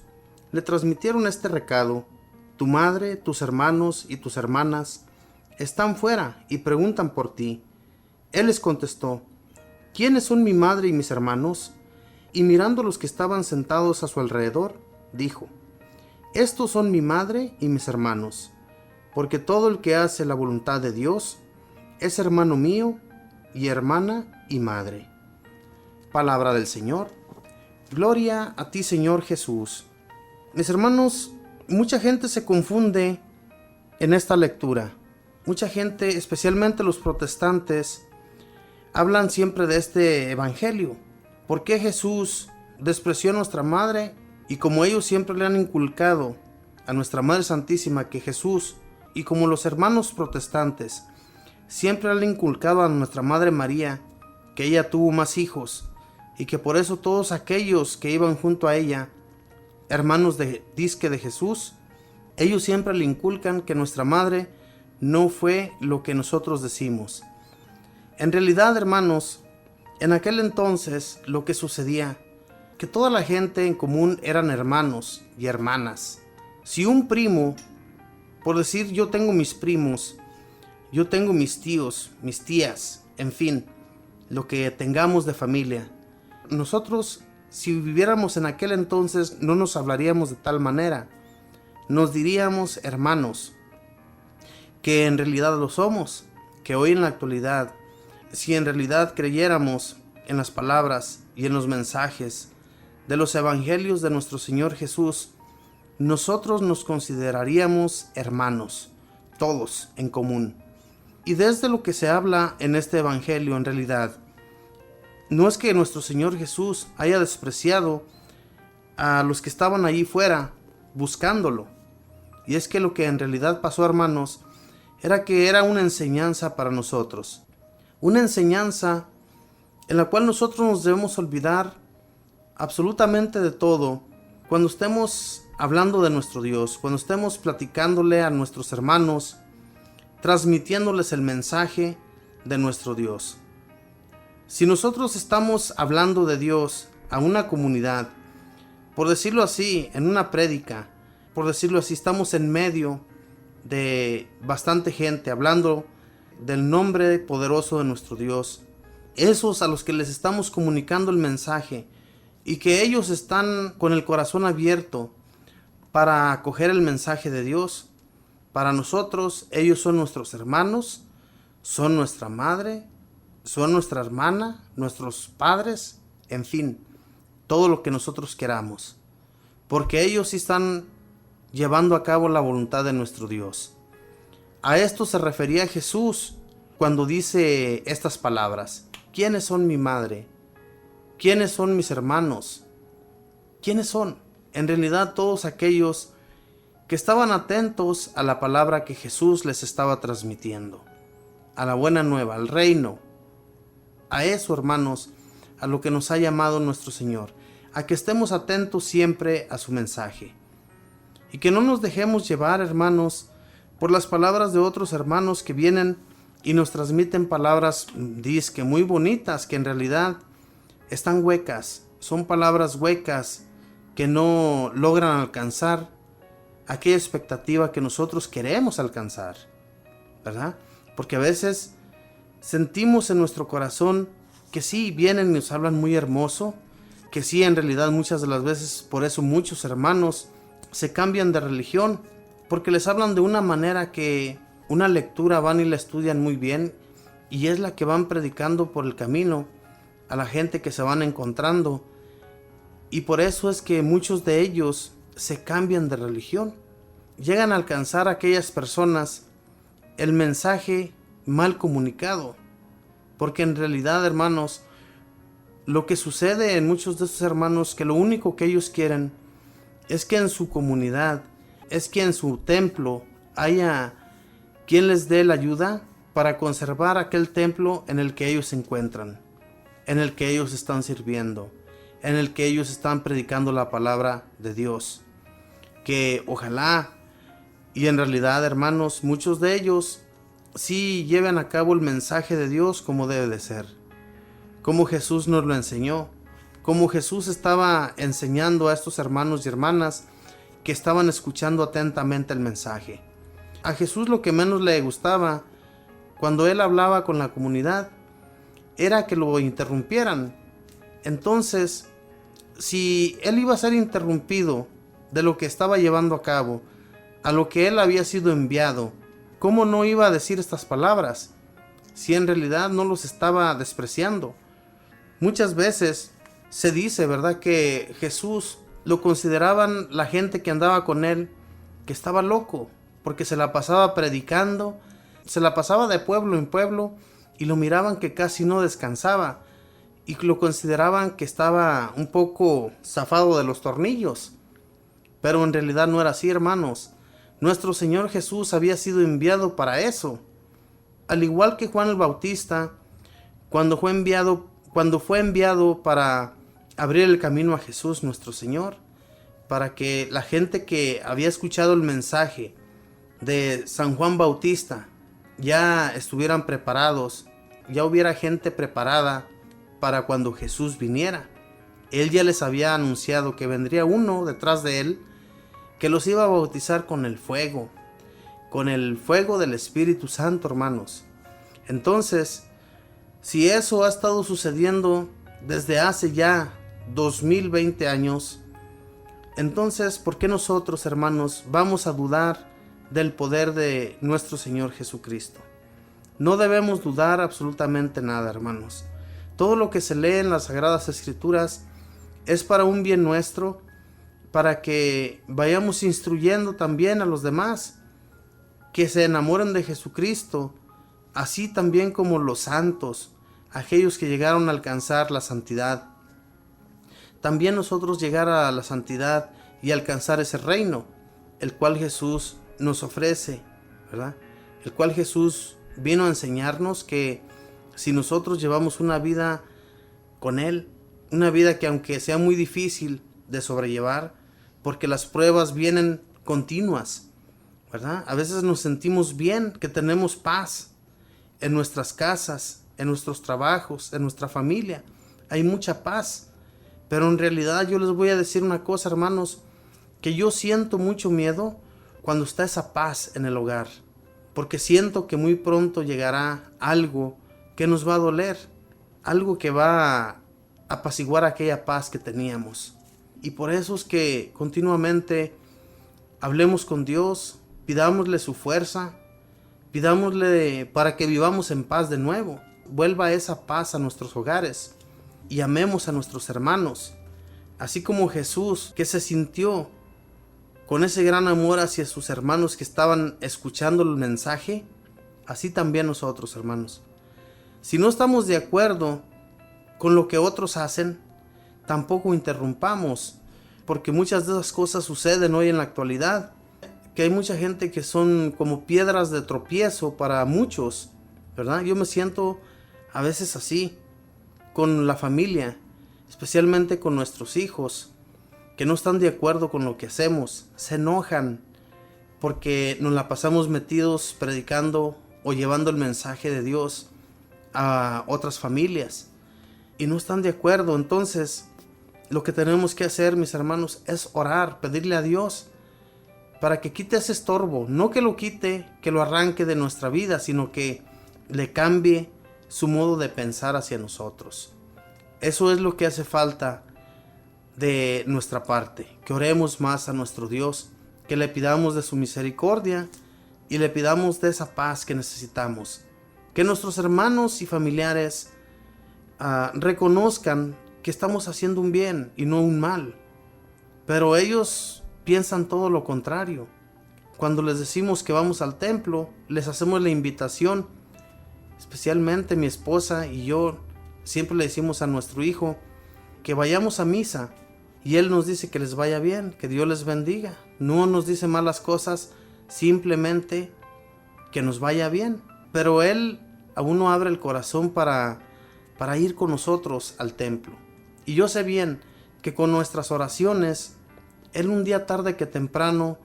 le transmitieron este recado: tu madre, tus hermanos y tus hermanas están fuera y preguntan por ti. Él les contestó: ¿quiénes son mi madre y mis hermanos? Y mirando a los que estaban sentados a su alrededor, dijo: estos son mi madre y mis hermanos, porque todo el que hace la voluntad de Dios es hermano mío y hermana y madre. Palabra del Señor. Gloria a ti, Señor Jesús. Mis hermanos, mucha gente se confunde en esta lectura. Mucha gente, especialmente los protestantes, hablan siempre de este evangelio. ¿Por qué Jesús despreció a nuestra madre? Y como ellos siempre le han inculcado a nuestra Madre Santísima que Jesús, y como los hermanos protestantes siempre le han inculcado a nuestra Madre María que ella tuvo más hijos, y que por eso todos aquellos que iban junto a ella, hermanos de Jesús, ellos siempre le inculcan que nuestra madre no fue lo que nosotros decimos. En realidad, hermanos, en aquel entonces lo que sucedía, que toda la gente en común eran hermanos y hermanas. Si un primo, por decir yo tengo mis primos, yo tengo mis tíos, mis tías, en fin, lo que tengamos de familia, nosotros, si viviéramos en aquel entonces, no nos hablaríamos de tal manera. Nos diríamos hermanos, que en realidad lo somos, que hoy en la actualidad, si en realidad creyéramos en las palabras y en los mensajes de los evangelios de nuestro Señor Jesús, nosotros nos consideraríamos hermanos, todos en común. Y desde lo que se habla en este evangelio, en realidad, no es que nuestro Señor Jesús haya despreciado a los que estaban allí fuera buscándolo. Y es que lo que en realidad pasó, hermanos, era que era una enseñanza para nosotros. Una enseñanza en la cual nosotros nos debemos olvidar absolutamente de todo cuando estemos hablando de nuestro Dios, cuando estemos platicándole a nuestros hermanos, transmitiéndoles el mensaje de nuestro Dios. Si nosotros estamos hablando de Dios a una comunidad, por decirlo así, en una prédica, por decirlo así, estamos en medio de bastante gente hablando del nombre poderoso de nuestro Dios, esos a los que les estamos comunicando el mensaje y que ellos están con el corazón abierto para acoger el mensaje de Dios, para nosotros ellos son nuestros hermanos, son nuestra madre, son nuestra hermana, nuestros padres, en fin, todo lo que nosotros queramos, porque ellos sí están llevando a cabo la voluntad de nuestro Dios. A esto se refería Jesús cuando dice estas palabras: ¿quiénes son mi madre? ¿Quiénes son mis hermanos? ¿Quiénes son? en realidad todos aquellos que estaban atentos a la palabra que Jesús les estaba transmitiendo, a la buena nueva, al reino, a eso, hermanos, a lo que nos ha llamado nuestro Señor, a que estemos atentos siempre a su mensaje y que no nos dejemos llevar, hermanos, por las palabras de otros hermanos que vienen y nos transmiten palabras dizque muy bonitas, que en realidad están huecas, son palabras huecas que no logran alcanzar aquella expectativa que nosotros queremos alcanzar, ¿verdad? Porque a veces sentimos en nuestro corazón que sí, vienen y nos hablan muy hermoso, que sí, en realidad muchas de las veces, por eso muchos hermanos se cambian de religión, porque les hablan de una manera que una lectura van y la estudian muy bien, y es la que van predicando por el camino a la gente que se van encontrando, y por eso es que muchos de ellos se cambian de religión. Llegan a alcanzar a aquellas personas el mensaje mal comunicado, porque en realidad, hermanos, lo que sucede en muchos de estos hermanos, que lo único que ellos quieren es que en su comunidad, es que en su templo haya quien les dé la ayuda para conservar aquel templo en el que ellos se encuentran, en el que ellos están sirviendo, en el que ellos están predicando la palabra de Dios. Que ojalá, y en realidad, hermanos, muchos de ellos sí lleven a cabo el mensaje de Dios como debe de ser, como Jesús nos lo enseñó, como Jesús estaba enseñando a estos hermanos y hermanas que estaban escuchando atentamente el mensaje. A Jesús lo que menos le gustaba cuando él hablaba con la comunidad era que lo interrumpieran. Entonces, si él iba a ser interrumpido de lo que estaba llevando a cabo, a lo que él había sido enviado, ¿cómo no iba a decir estas palabras si en realidad no los estaba despreciando? Muchas veces se dice, ¿verdad?, que Jesús lo consideraban la gente que andaba con él que estaba loco, porque se la pasaba predicando, se la pasaba de pueblo en pueblo y lo miraban que casi no descansaba y lo consideraban que estaba un poco zafado de los tornillos. Pero en realidad no era así, hermanos. Nuestro Señor Jesús había sido enviado para eso. Al igual que Juan el Bautista, cuando fue enviado para abrir el camino a Jesús nuestro Señor, para que la gente que había escuchado el mensaje de San Juan Bautista ya estuvieran preparados, ya hubiera gente preparada para cuando Jesús viniera. Él ya les había anunciado que vendría uno detrás de él, que los iba a bautizar con el fuego del Espíritu Santo, hermanos. Entonces, si eso ha estado sucediendo desde hace ya 2020 años, entonces, ¿por qué nosotros, hermanos, vamos a dudar del poder de nuestro Señor Jesucristo? No debemos dudar absolutamente nada, hermanos. Todo lo que se lee en las Sagradas Escrituras es para un bien nuestro, para que vayamos instruyendo también a los demás, que se enamoren de Jesucristo, así también como los santos, aquellos que llegaron a alcanzar la santidad. También nosotros llegar a la santidad y alcanzar ese reino, el cual Jesús nos ofrece, ¿verdad? El cual Jesús vino a enseñarnos que si nosotros llevamos una vida con Él, una vida que aunque sea muy difícil de sobrellevar, porque las pruebas vienen continuas, ¿verdad? A veces nos sentimos bien, que tenemos paz en nuestras casas, en nuestros trabajos, en nuestra familia. Hay mucha paz. Pero en realidad yo les voy a decir una cosa, hermanos, que yo siento mucho miedo cuando está esa paz en el hogar, porque siento que muy pronto llegará algo que nos va a doler, algo que va a apaciguar aquella paz que teníamos. Y por eso es que continuamente hablemos con Dios, pidámosle su fuerza, pidámosle para que vivamos en paz de nuevo, vuelva esa paz a nuestros hogares y amemos a nuestros hermanos, así como Jesús, que se sintió con ese gran amor hacia sus hermanos que estaban escuchando el mensaje, así también nosotros, hermanos. Si no estamos de acuerdo con lo que otros hacen, tampoco interrumpamos, porque muchas de esas cosas suceden hoy en la actualidad, que hay mucha gente que son como piedras de tropiezo para muchos, ¿verdad? Yo me siento a veces así con la familia, especialmente con nuestros hijos, que no están de acuerdo con lo que hacemos, se enojan porque nos la pasamos metidos predicando o llevando el mensaje de Dios a otras familias y no están de acuerdo. Entonces, lo que tenemos que hacer, mis hermanos, es orar, pedirle a Dios para que quite ese estorbo, no que lo quite, que lo arranque de nuestra vida, sino que le cambie su modo de pensar hacia nosotros. Eso es lo que hace falta de nuestra parte, que oremos más a nuestro Dios, que le pidamos de su misericordia y le pidamos de esa paz que necesitamos, que nuestros hermanos y familiares reconozcan que estamos haciendo un bien y no un mal, pero ellos piensan todo lo contrario. Cuando les decimos que vamos al templo, les hacemos la invitación, especialmente mi esposa y yo, siempre le decimos a nuestro hijo que vayamos a misa y él nos dice que les vaya bien, que Dios les bendiga. No nos dice malas cosas, simplemente que nos vaya bien. Pero él aún no abre el corazón para ir con nosotros al templo. Y yo sé bien que con nuestras oraciones, él un día tarde que temprano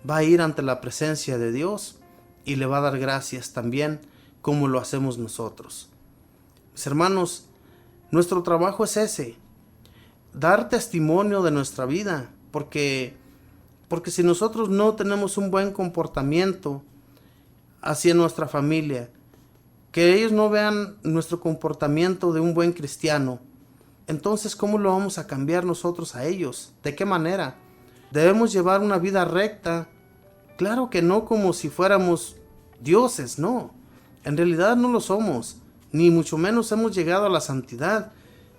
va a ir ante la presencia de Dios y le va a dar gracias también como lo hacemos nosotros. Mis hermanos, nuestro trabajo es ese, dar testimonio de nuestra vida, porque si nosotros no tenemos un buen comportamiento hacia nuestra familia, que ellos no vean nuestro comportamiento de un buen cristiano, entonces ¿cómo lo vamos a cambiar nosotros a ellos? ¿De qué manera? ¿Debemos llevar una vida recta? Claro que no como si fuéramos dioses, no. En realidad no lo somos, ni mucho menos hemos llegado a la santidad.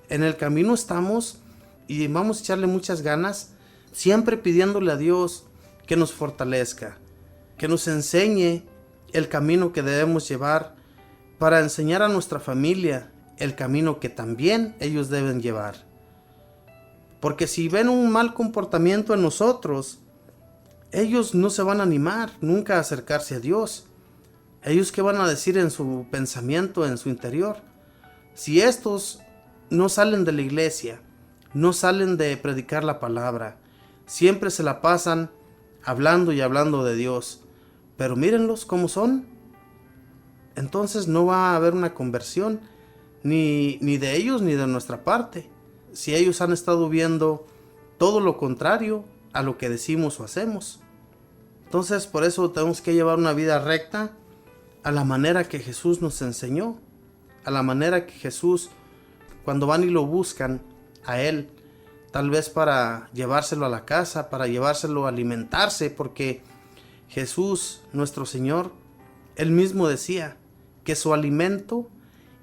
En el camino estamos y vamos a echarle muchas ganas, siempre pidiéndole a Dios que nos fortalezca, que nos enseñe el camino que debemos llevar para enseñar a nuestra familia el camino que también ellos deben llevar. Porque si ven un mal comportamiento en nosotros, ellos no se van a animar nunca a acercarse a Dios. Ellos qué van a decir en su pensamiento, en su interior. Si estos no salen de la iglesia, no salen de predicar la palabra, siempre se la pasan hablando y hablando de Dios, pero mírenlos cómo son, entonces no va a haber una conversión ni de ellos ni de nuestra parte, si ellos han estado viendo todo lo contrario a lo que decimos o hacemos. Entonces por eso tenemos que llevar una vida recta a la manera que Jesús nos enseñó, a la manera que Jesús, cuando van y lo buscan a Él, tal vez para llevárselo a la casa, para llevárselo a alimentarse, porque Jesús, nuestro Señor, Él mismo decía que su alimento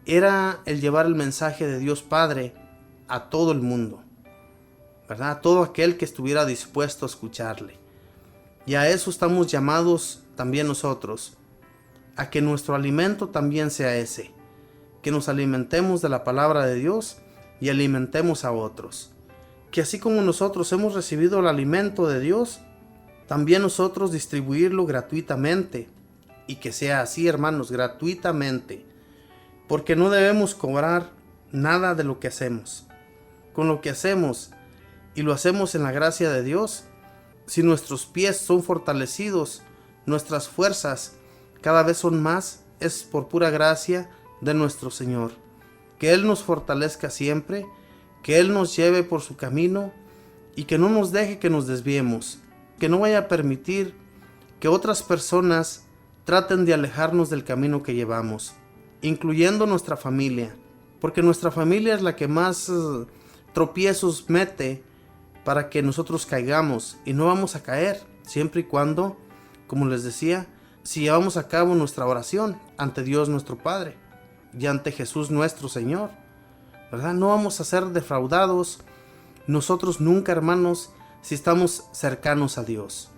era el llevar el mensaje de Dios Padre a todo el mundo, ¿verdad? A todo aquel que estuviera dispuesto a escucharle. Y a eso estamos llamados también nosotros, a que nuestro alimento también sea ese, que nos alimentemos de la palabra de Dios y alimentemos a otros. Que así como nosotros hemos recibido el alimento de Dios, también nosotros distribuirlo gratuitamente. Y que sea así, hermanos, gratuitamente. Porque no debemos cobrar nada de lo que hacemos. Con lo que hacemos, y lo hacemos en la gracia de Dios, si nuestros pies son fortalecidos, nuestras fuerzas cada vez son más, es por pura gracia de nuestro Señor. Que Él nos fortalezca siempre, que Él nos lleve por su camino y que no nos deje que nos desviemos, que no vaya a permitir que otras personas traten de alejarnos del camino que llevamos, incluyendo nuestra familia, porque nuestra familia es la que más tropiezos mete para que nosotros caigamos, y no vamos a caer, siempre y cuando, como les decía, si llevamos a cabo nuestra oración ante Dios nuestro Padre y ante Jesús nuestro Señor, ¿verdad? No vamos a ser defraudados nosotros nunca, hermanos, si estamos cercanos a Dios.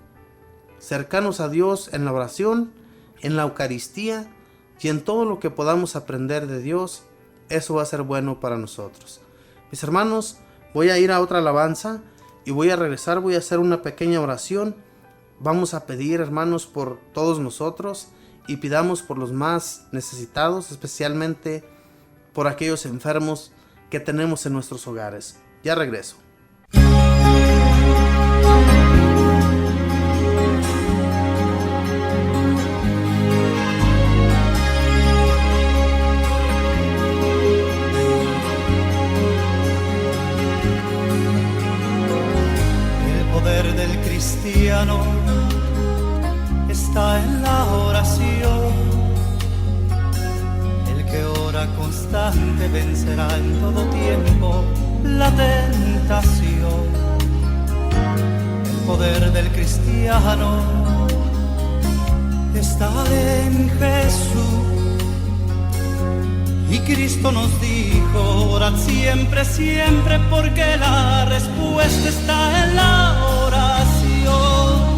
Cercanos a Dios en la oración, en la Eucaristía y en todo lo que podamos aprender de Dios, eso va a ser bueno para nosotros. Mis hermanos, voy a ir a otra alabanza y voy a regresar, voy a hacer una pequeña oración. Vamos a pedir, hermanos, por todos nosotros y pidamos por los más necesitados, especialmente por aquellos enfermos que tenemos en nuestros hogares. Ya regreso. El poder del cristiano está en la oración. El que ora constante vencerá en todo tiempo la tentación. El poder del cristiano está en Jesús. Y Cristo nos dijo, orad siempre, siempre, porque la respuesta está en la oración.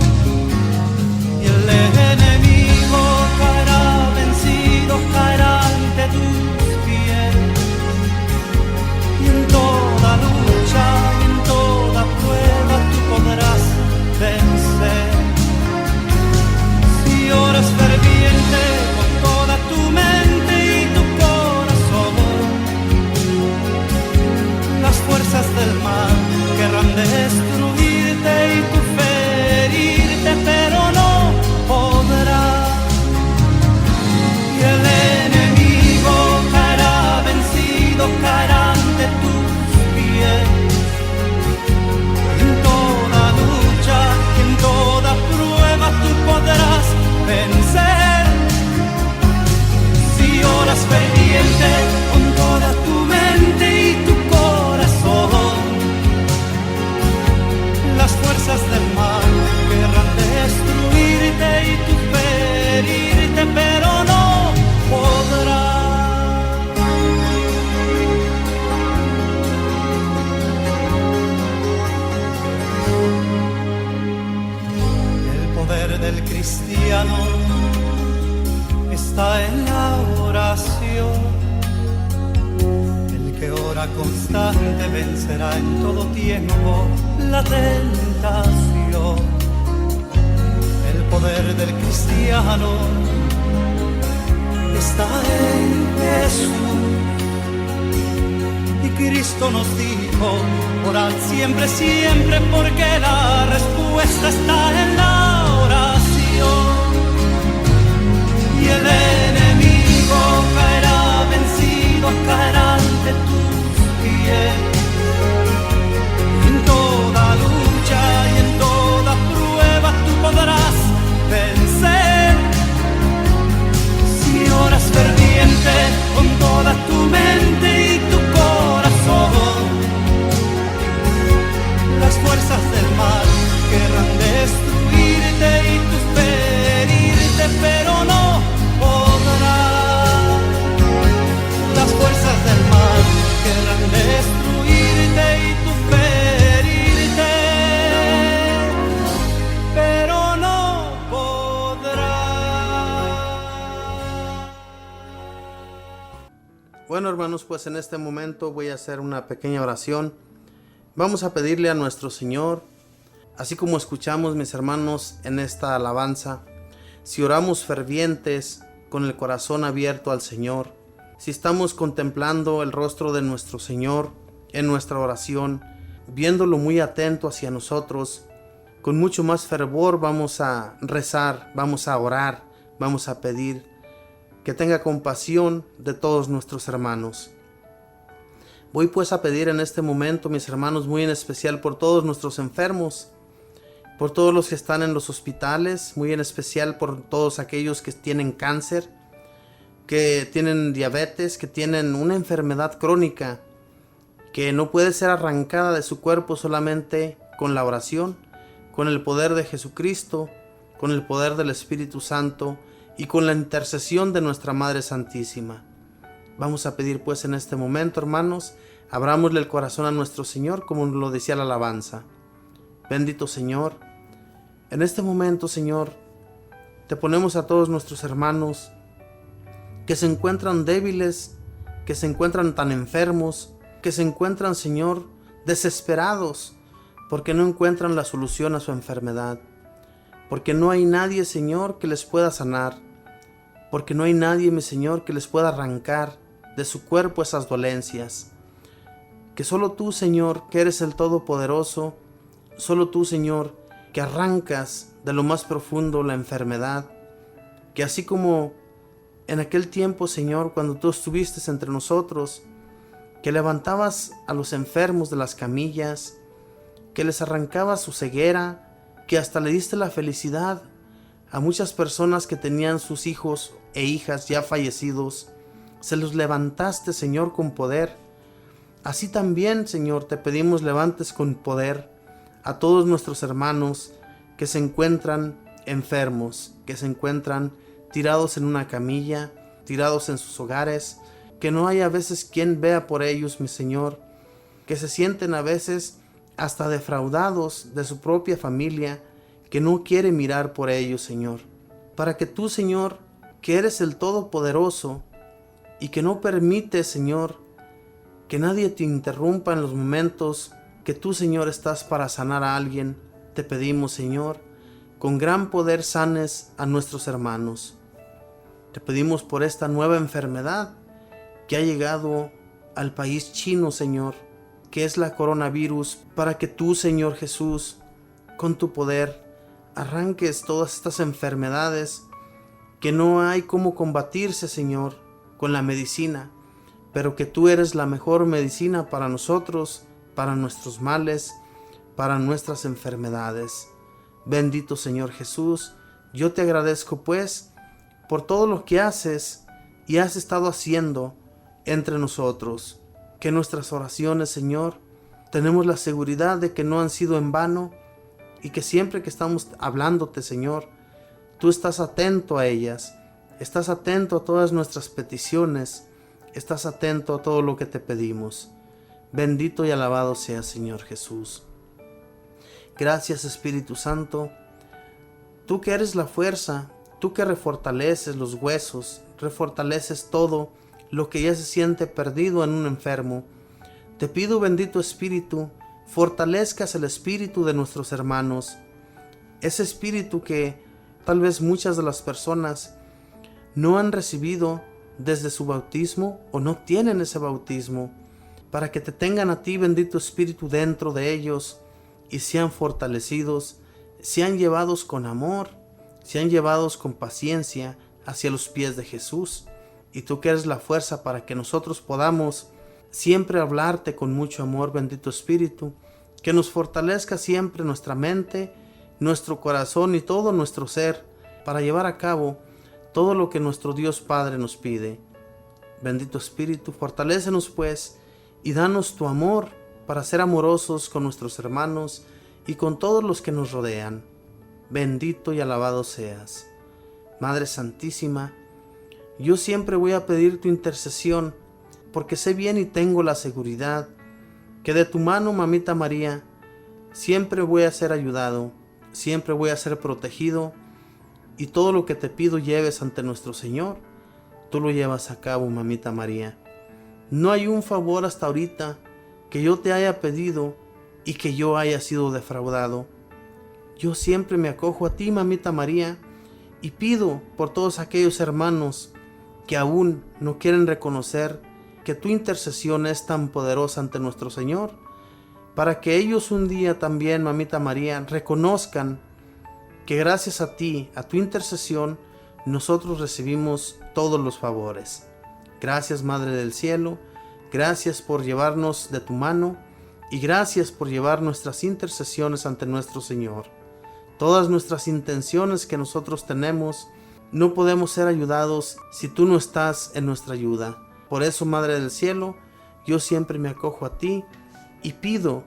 Y el enemigo caerá vencido, caerá ante tus pies. Y en toda lucha y en toda prueba tú podrás vencer. Si oras ferviente con toda tu mente y tu las fuerzas del mal querrán destruirte y tú ferirte, pero no podrá. Y el enemigo caerá vencido, caerá ante tus pies. En toda lucha y en toda prueba tú podrás vencer. Si oras ferviente con toda tu mente y tu corazón, las fuerzas del mal querrán destruirte y tú ferirte, pero no podrás. El poder del cristiano está en la oración. El que ora constante vencerá en todo tiempo la tentación. El poder del cristiano está en Jesús. Y Cristo nos dijo, orad siempre, siempre, porque la respuesta está en la oración. Y el enemigo caerá vencido, caerá ante tus pies. En toda lucha y en toda prueba tú podrás vencer. Si oras ferviente con toda tu mente y tu corazón, las fuerzas del mal querrán destruirte y tú ferirte, pero no podrás. Las fuerzas del mal querrán destruirte y tú ferirte, pero no podrás. Bueno, hermanos, pues en este momento voy a hacer una pequeña oración. Vamos a pedirle a nuestro Señor, así como escuchamos, mis hermanos, en esta alabanza, si oramos fervientes, con el corazón abierto al Señor, si estamos contemplando el rostro de nuestro Señor en nuestra oración, viéndolo muy atento hacia nosotros, con mucho más fervor vamos a rezar, vamos a orar, vamos a pedir que tenga compasión de todos nuestros hermanos. Voy pues a pedir en este momento, mis hermanos, muy en especial por todos nuestros enfermos, por todos los que están en los hospitales, muy en especial por todos aquellos que tienen cáncer, que tienen diabetes, que tienen una enfermedad crónica que no puede ser arrancada de su cuerpo solamente con la oración, con el poder de Jesucristo, con el poder del Espíritu Santo y con la intercesión de nuestra Madre Santísima. Vamos a pedir pues en este momento, hermanos, abrámosle el corazón a nuestro Señor, como lo decía la alabanza. Bendito Señor, en este momento, Señor, te ponemos a todos nuestros hermanos que se encuentran débiles, que se encuentran tan enfermos, que se encuentran, Señor, desesperados porque no encuentran la solución a su enfermedad, porque no hay nadie, Señor, que les pueda sanar, porque no hay nadie, mi Señor, que les pueda arrancar de su cuerpo esas dolencias. Que solo tú, Señor, que eres el Todopoderoso, solo tú, Señor, que arrancas de lo más profundo la enfermedad, que así como en aquel tiempo, Señor, cuando tú estuviste entre nosotros, que levantabas a los enfermos de las camillas, que les arrancabas su ceguera, que hasta le diste la felicidad a muchas personas que tenían sus hijos e hijas ya fallecidos, se los levantaste, Señor, con poder. Así también, Señor, te pedimos levantes con poder a todos nuestros hermanos que se encuentran enfermos, que se encuentran tirados en una camilla, tirados en sus hogares, que no hay a veces quien vea por ellos, mi Señor, que se sienten a veces hasta defraudados de su propia familia, que no quiere mirar por ellos, Señor, para que tú, Señor, que eres el Todopoderoso y que no permites, Señor, que nadie te interrumpa en los momentos que tú, Señor, estás para sanar a alguien, te pedimos, Señor, con gran poder sanes a nuestros hermanos. Te pedimos por esta nueva enfermedad que ha llegado al país chino, Señor, que es la coronavirus, para que tú, Señor Jesús, con tu poder, arranques todas estas enfermedades que no hay cómo combatirse, Señor, con la medicina, pero que tú eres la mejor medicina para nosotros, para nuestros males, para nuestras enfermedades. Bendito Señor Jesús, yo te agradezco pues por todo lo que haces y has estado haciendo entre nosotros, que nuestras oraciones, Señor, tenemos la seguridad de que no han sido en vano y que siempre que estamos hablándote, Señor, tú estás atento a ellas, estás atento a todas nuestras peticiones, estás atento a todo lo que te pedimos. Bendito y alabado sea, Señor Jesús. Gracias, Espíritu Santo, tú que eres la fuerza, tú que refortaleces los huesos, refortaleces todo lo que ya se siente perdido en un enfermo. Te pido, bendito Espíritu, fortalezcas el espíritu de nuestros hermanos, ese espíritu que tal vez muchas de las personas no han recibido desde su bautismo o no tienen ese bautismo, para que te tengan a ti, bendito Espíritu, dentro de ellos y sean fortalecidos, sean llevados con amor, sean llevados con paciencia hacia los pies de Jesús. Y tú que eres la fuerza para que nosotros podamos siempre hablarte con mucho amor, bendito Espíritu, que nos fortalezca siempre nuestra mente, nuestro corazón y todo nuestro ser para llevar a cabo todo lo que nuestro Dios Padre nos pide. Bendito Espíritu, fortalécenos pues y danos tu amor para ser amorosos con nuestros hermanos y con todos los que nos rodean. Bendito y alabado seas. Madre Santísima, yo siempre voy a pedir tu intercesión, porque sé bien y tengo la seguridad que de tu mano, Mamita María, siempre voy a ser ayudado, siempre voy a ser protegido, y todo lo que te pido lleves ante nuestro Señor, tú lo llevas a cabo, Mamita María. No hay un favor hasta ahorita que yo te haya pedido y que yo haya sido defraudado. Yo siempre me acojo a ti, Mamita María, y pido por todos aquellos hermanos que aún no quieren reconocer que tu intercesión es tan poderosa ante nuestro Señor, para que ellos un día también, Mamita María, reconozcan que gracias a ti, a tu intercesión, nosotros recibimos todos los favores. Gracias, Madre del Cielo, gracias por llevarnos de tu mano y gracias por llevar nuestras intercesiones ante nuestro Señor. Todas nuestras intenciones que nosotros tenemos, no podemos ser ayudados si tú no estás en nuestra ayuda. Por eso, Madre del Cielo, yo siempre me acojo a ti y pido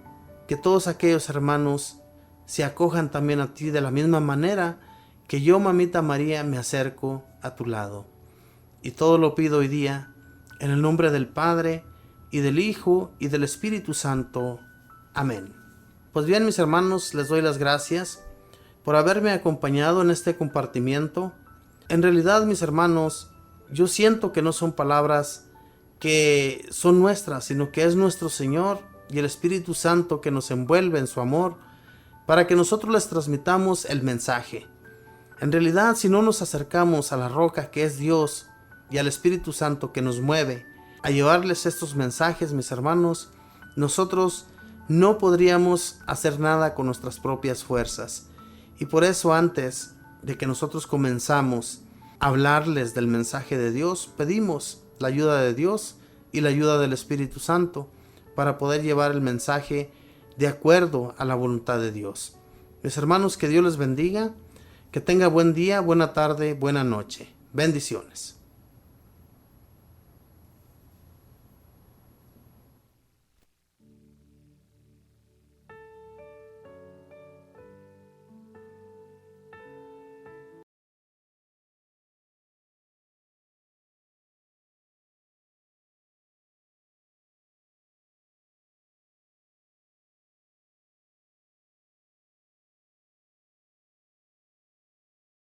que todos aquellos hermanos se acojan también a ti de la misma manera que yo, Mamita María, me acerco a tu lado. Y todo lo pido hoy día en el nombre del Padre, y del Hijo, y del Espíritu Santo. Amén. Pues bien, mis hermanos, les doy las gracias por haberme acompañado en este compartimiento. En realidad, mis hermanos, yo siento que no son palabras que son nuestras, sino que es nuestro Señor y el Espíritu Santo que nos envuelve en su amor para que nosotros les transmitamos el mensaje. En realidad, si no nos acercamos a la roca que es Dios y al Espíritu Santo que nos mueve a llevarles estos mensajes, mis hermanos, nosotros no podríamos hacer nada con nuestras propias fuerzas. Y por eso, antes de que nosotros comenzamos a hablarles del mensaje de Dios, pedimos la ayuda de Dios y la ayuda del Espíritu Santo para poder llevar el mensaje de acuerdo a la voluntad de Dios. Mis hermanos, que Dios les bendiga, que tenga buen día, buena tarde, buena noche. Bendiciones.